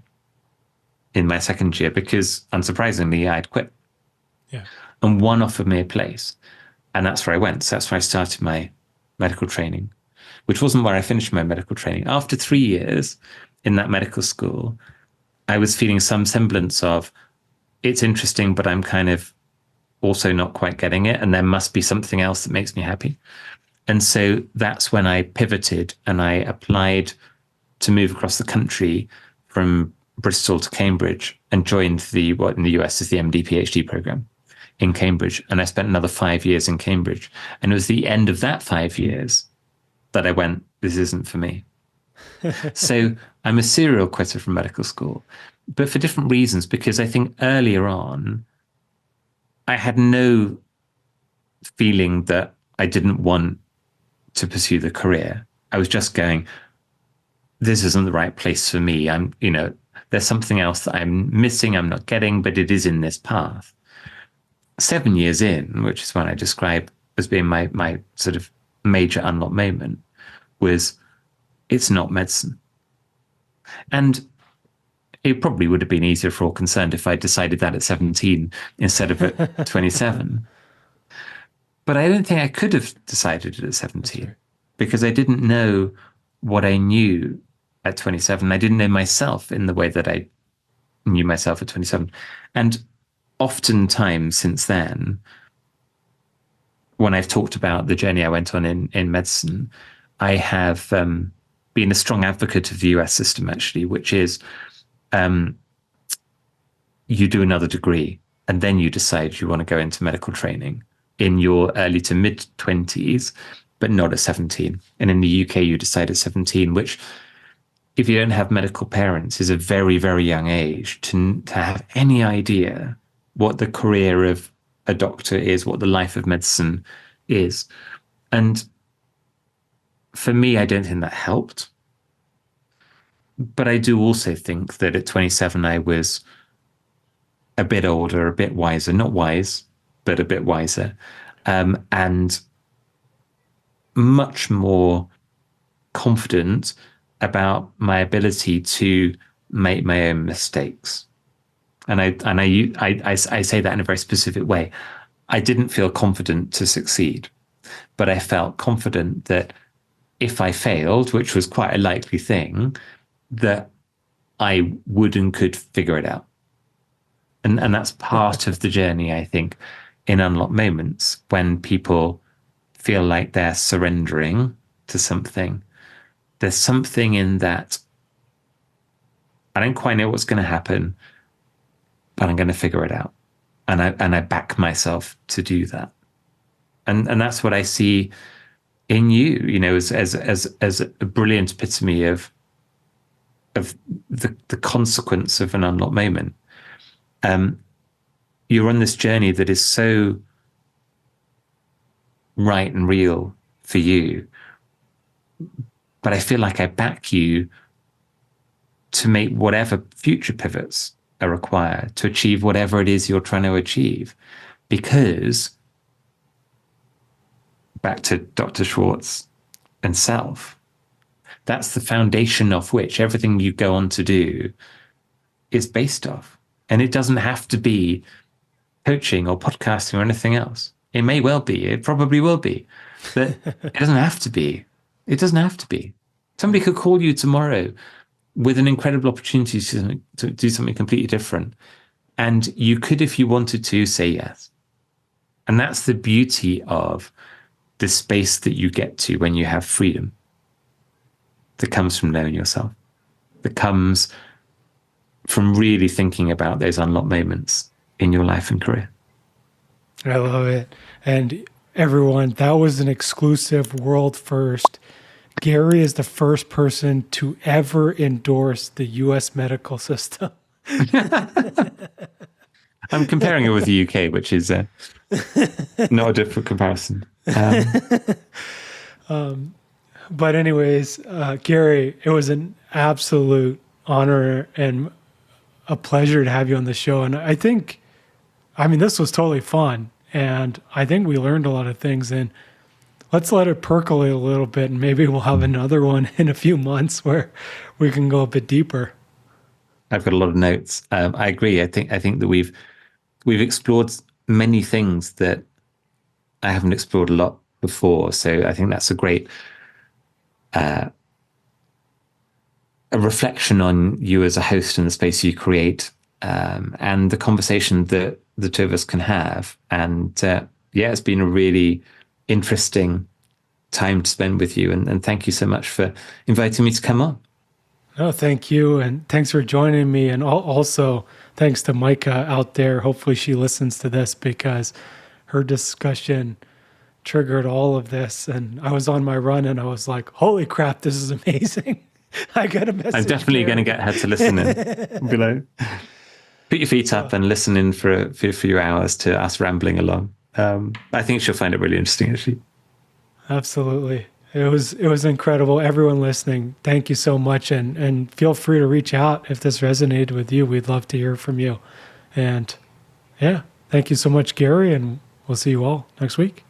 in my second year because, unsurprisingly, I'd quit. Yeah. And one offered me a place, and that's where I went. So that's where I started my medical training, which wasn't where I finished my medical training. After 3 years in that medical school, I was feeling some semblance of, it's interesting, but I'm kind of also not quite getting it. And there must be something else that makes me happy. And so that's when I pivoted and I applied to move across the country from Bristol to Cambridge and joined what in the US is the MD PhD program in Cambridge. And I spent another 5 years in Cambridge. And it was the end of that 5 years that I went, this isn't for me. So I'm a serial quitter from medical school, but for different reasons, because I think earlier on, I had no feeling that I didn't want to pursue the career. I was just going, this isn't the right place for me. There's something else that I'm missing, I'm not getting, but it is in this path. 7 years in, which is what I describe as being my sort of major unlock moment, was it's not medicine. And it probably would have been easier for all concerned if I decided that at 17 instead of at 27. But I don't think I could have decided it at 17 because I didn't know what I knew at 27. I didn't know myself in the way that I knew myself at 27. And oftentimes since then, when I've talked about the journey I went on in medicine, I have been a strong advocate of the US system, actually, which is you do another degree and then you decide you want to go into medical training in your early to mid 20s, but not at 17. And in the UK, you decide at 17, which, if you don't have medical parents, is a very, very young age to have any idea what the career of a doctor is, what the life of medicine is. And for me, I don't think that helped. But I do also think that at 27, I was a bit older, a bit wiser, not wise, but a bit wiser, and much more confident about my ability to make my own mistakes. And I say that in a very specific way. I didn't feel confident to succeed, but I felt confident that if I failed, which was quite a likely thing, that I would and could figure it out. And that's part of the journey, I think, in unlock moments when people feel like they're surrendering to something. There's something in that, I don't quite know what's going to happen, but I'm going to figure it out. And I back myself to do that. And that's what I see in you, as a brilliant epitome of the consequence of an unlocked moment. You're on this journey that is so right and real for you, but I feel like I back you to make whatever future pivots are required to achieve whatever it is you're trying to achieve. Because, back to Dr. Schwartz and self, that's the foundation of which everything you go on to do is based off. And it doesn't have to be coaching or podcasting or anything else. It may well be, it probably will be, but it doesn't have to be. It doesn't have to be. Somebody could call you tomorrow with an incredible opportunity to do something completely different. And you could, if you wanted to, say yes. And that's the beauty of the space that you get to when you have freedom that comes from knowing yourself, that comes from really thinking about those unlocked moments in your life and career. I love it. And everyone, that was an exclusive world first. Gary is the first person to ever endorse the US medical system. I'm comparing it with the UK, which is not a different comparison. But anyways, Gary, it was an absolute honor and a pleasure to have you on the show. And I mean, this was totally fun. And I think we learned a lot of things. And let's let it percolate a little bit. And maybe we'll have another one in a few months where we can go a bit deeper. I've got a lot of notes. I agree. I think that we've explored many things that I haven't explored a lot before. So I think that's a great a reflection on you as a host and the space you create, and the conversation that the two of us can have. And yeah, it's been a really interesting time to spend with you. And thank you so much for inviting me to come on. Oh, thank you. And thanks for joining me. And also thanks to Micah out there. Hopefully she listens to this because her discussion triggered all of this. And I was on my run and I was like, holy crap, this is amazing. I got a message. I'm definitely going to get her to listen in. Below. Put your feet up and listen in for a few hours to us rambling along. I think she'll find it really interesting, actually. Absolutely. It was incredible. Everyone listening, thank you so much. And feel free to reach out if this resonated with you. We'd love to hear from you. And yeah, thank you so much, Gary. And we'll see you all next week.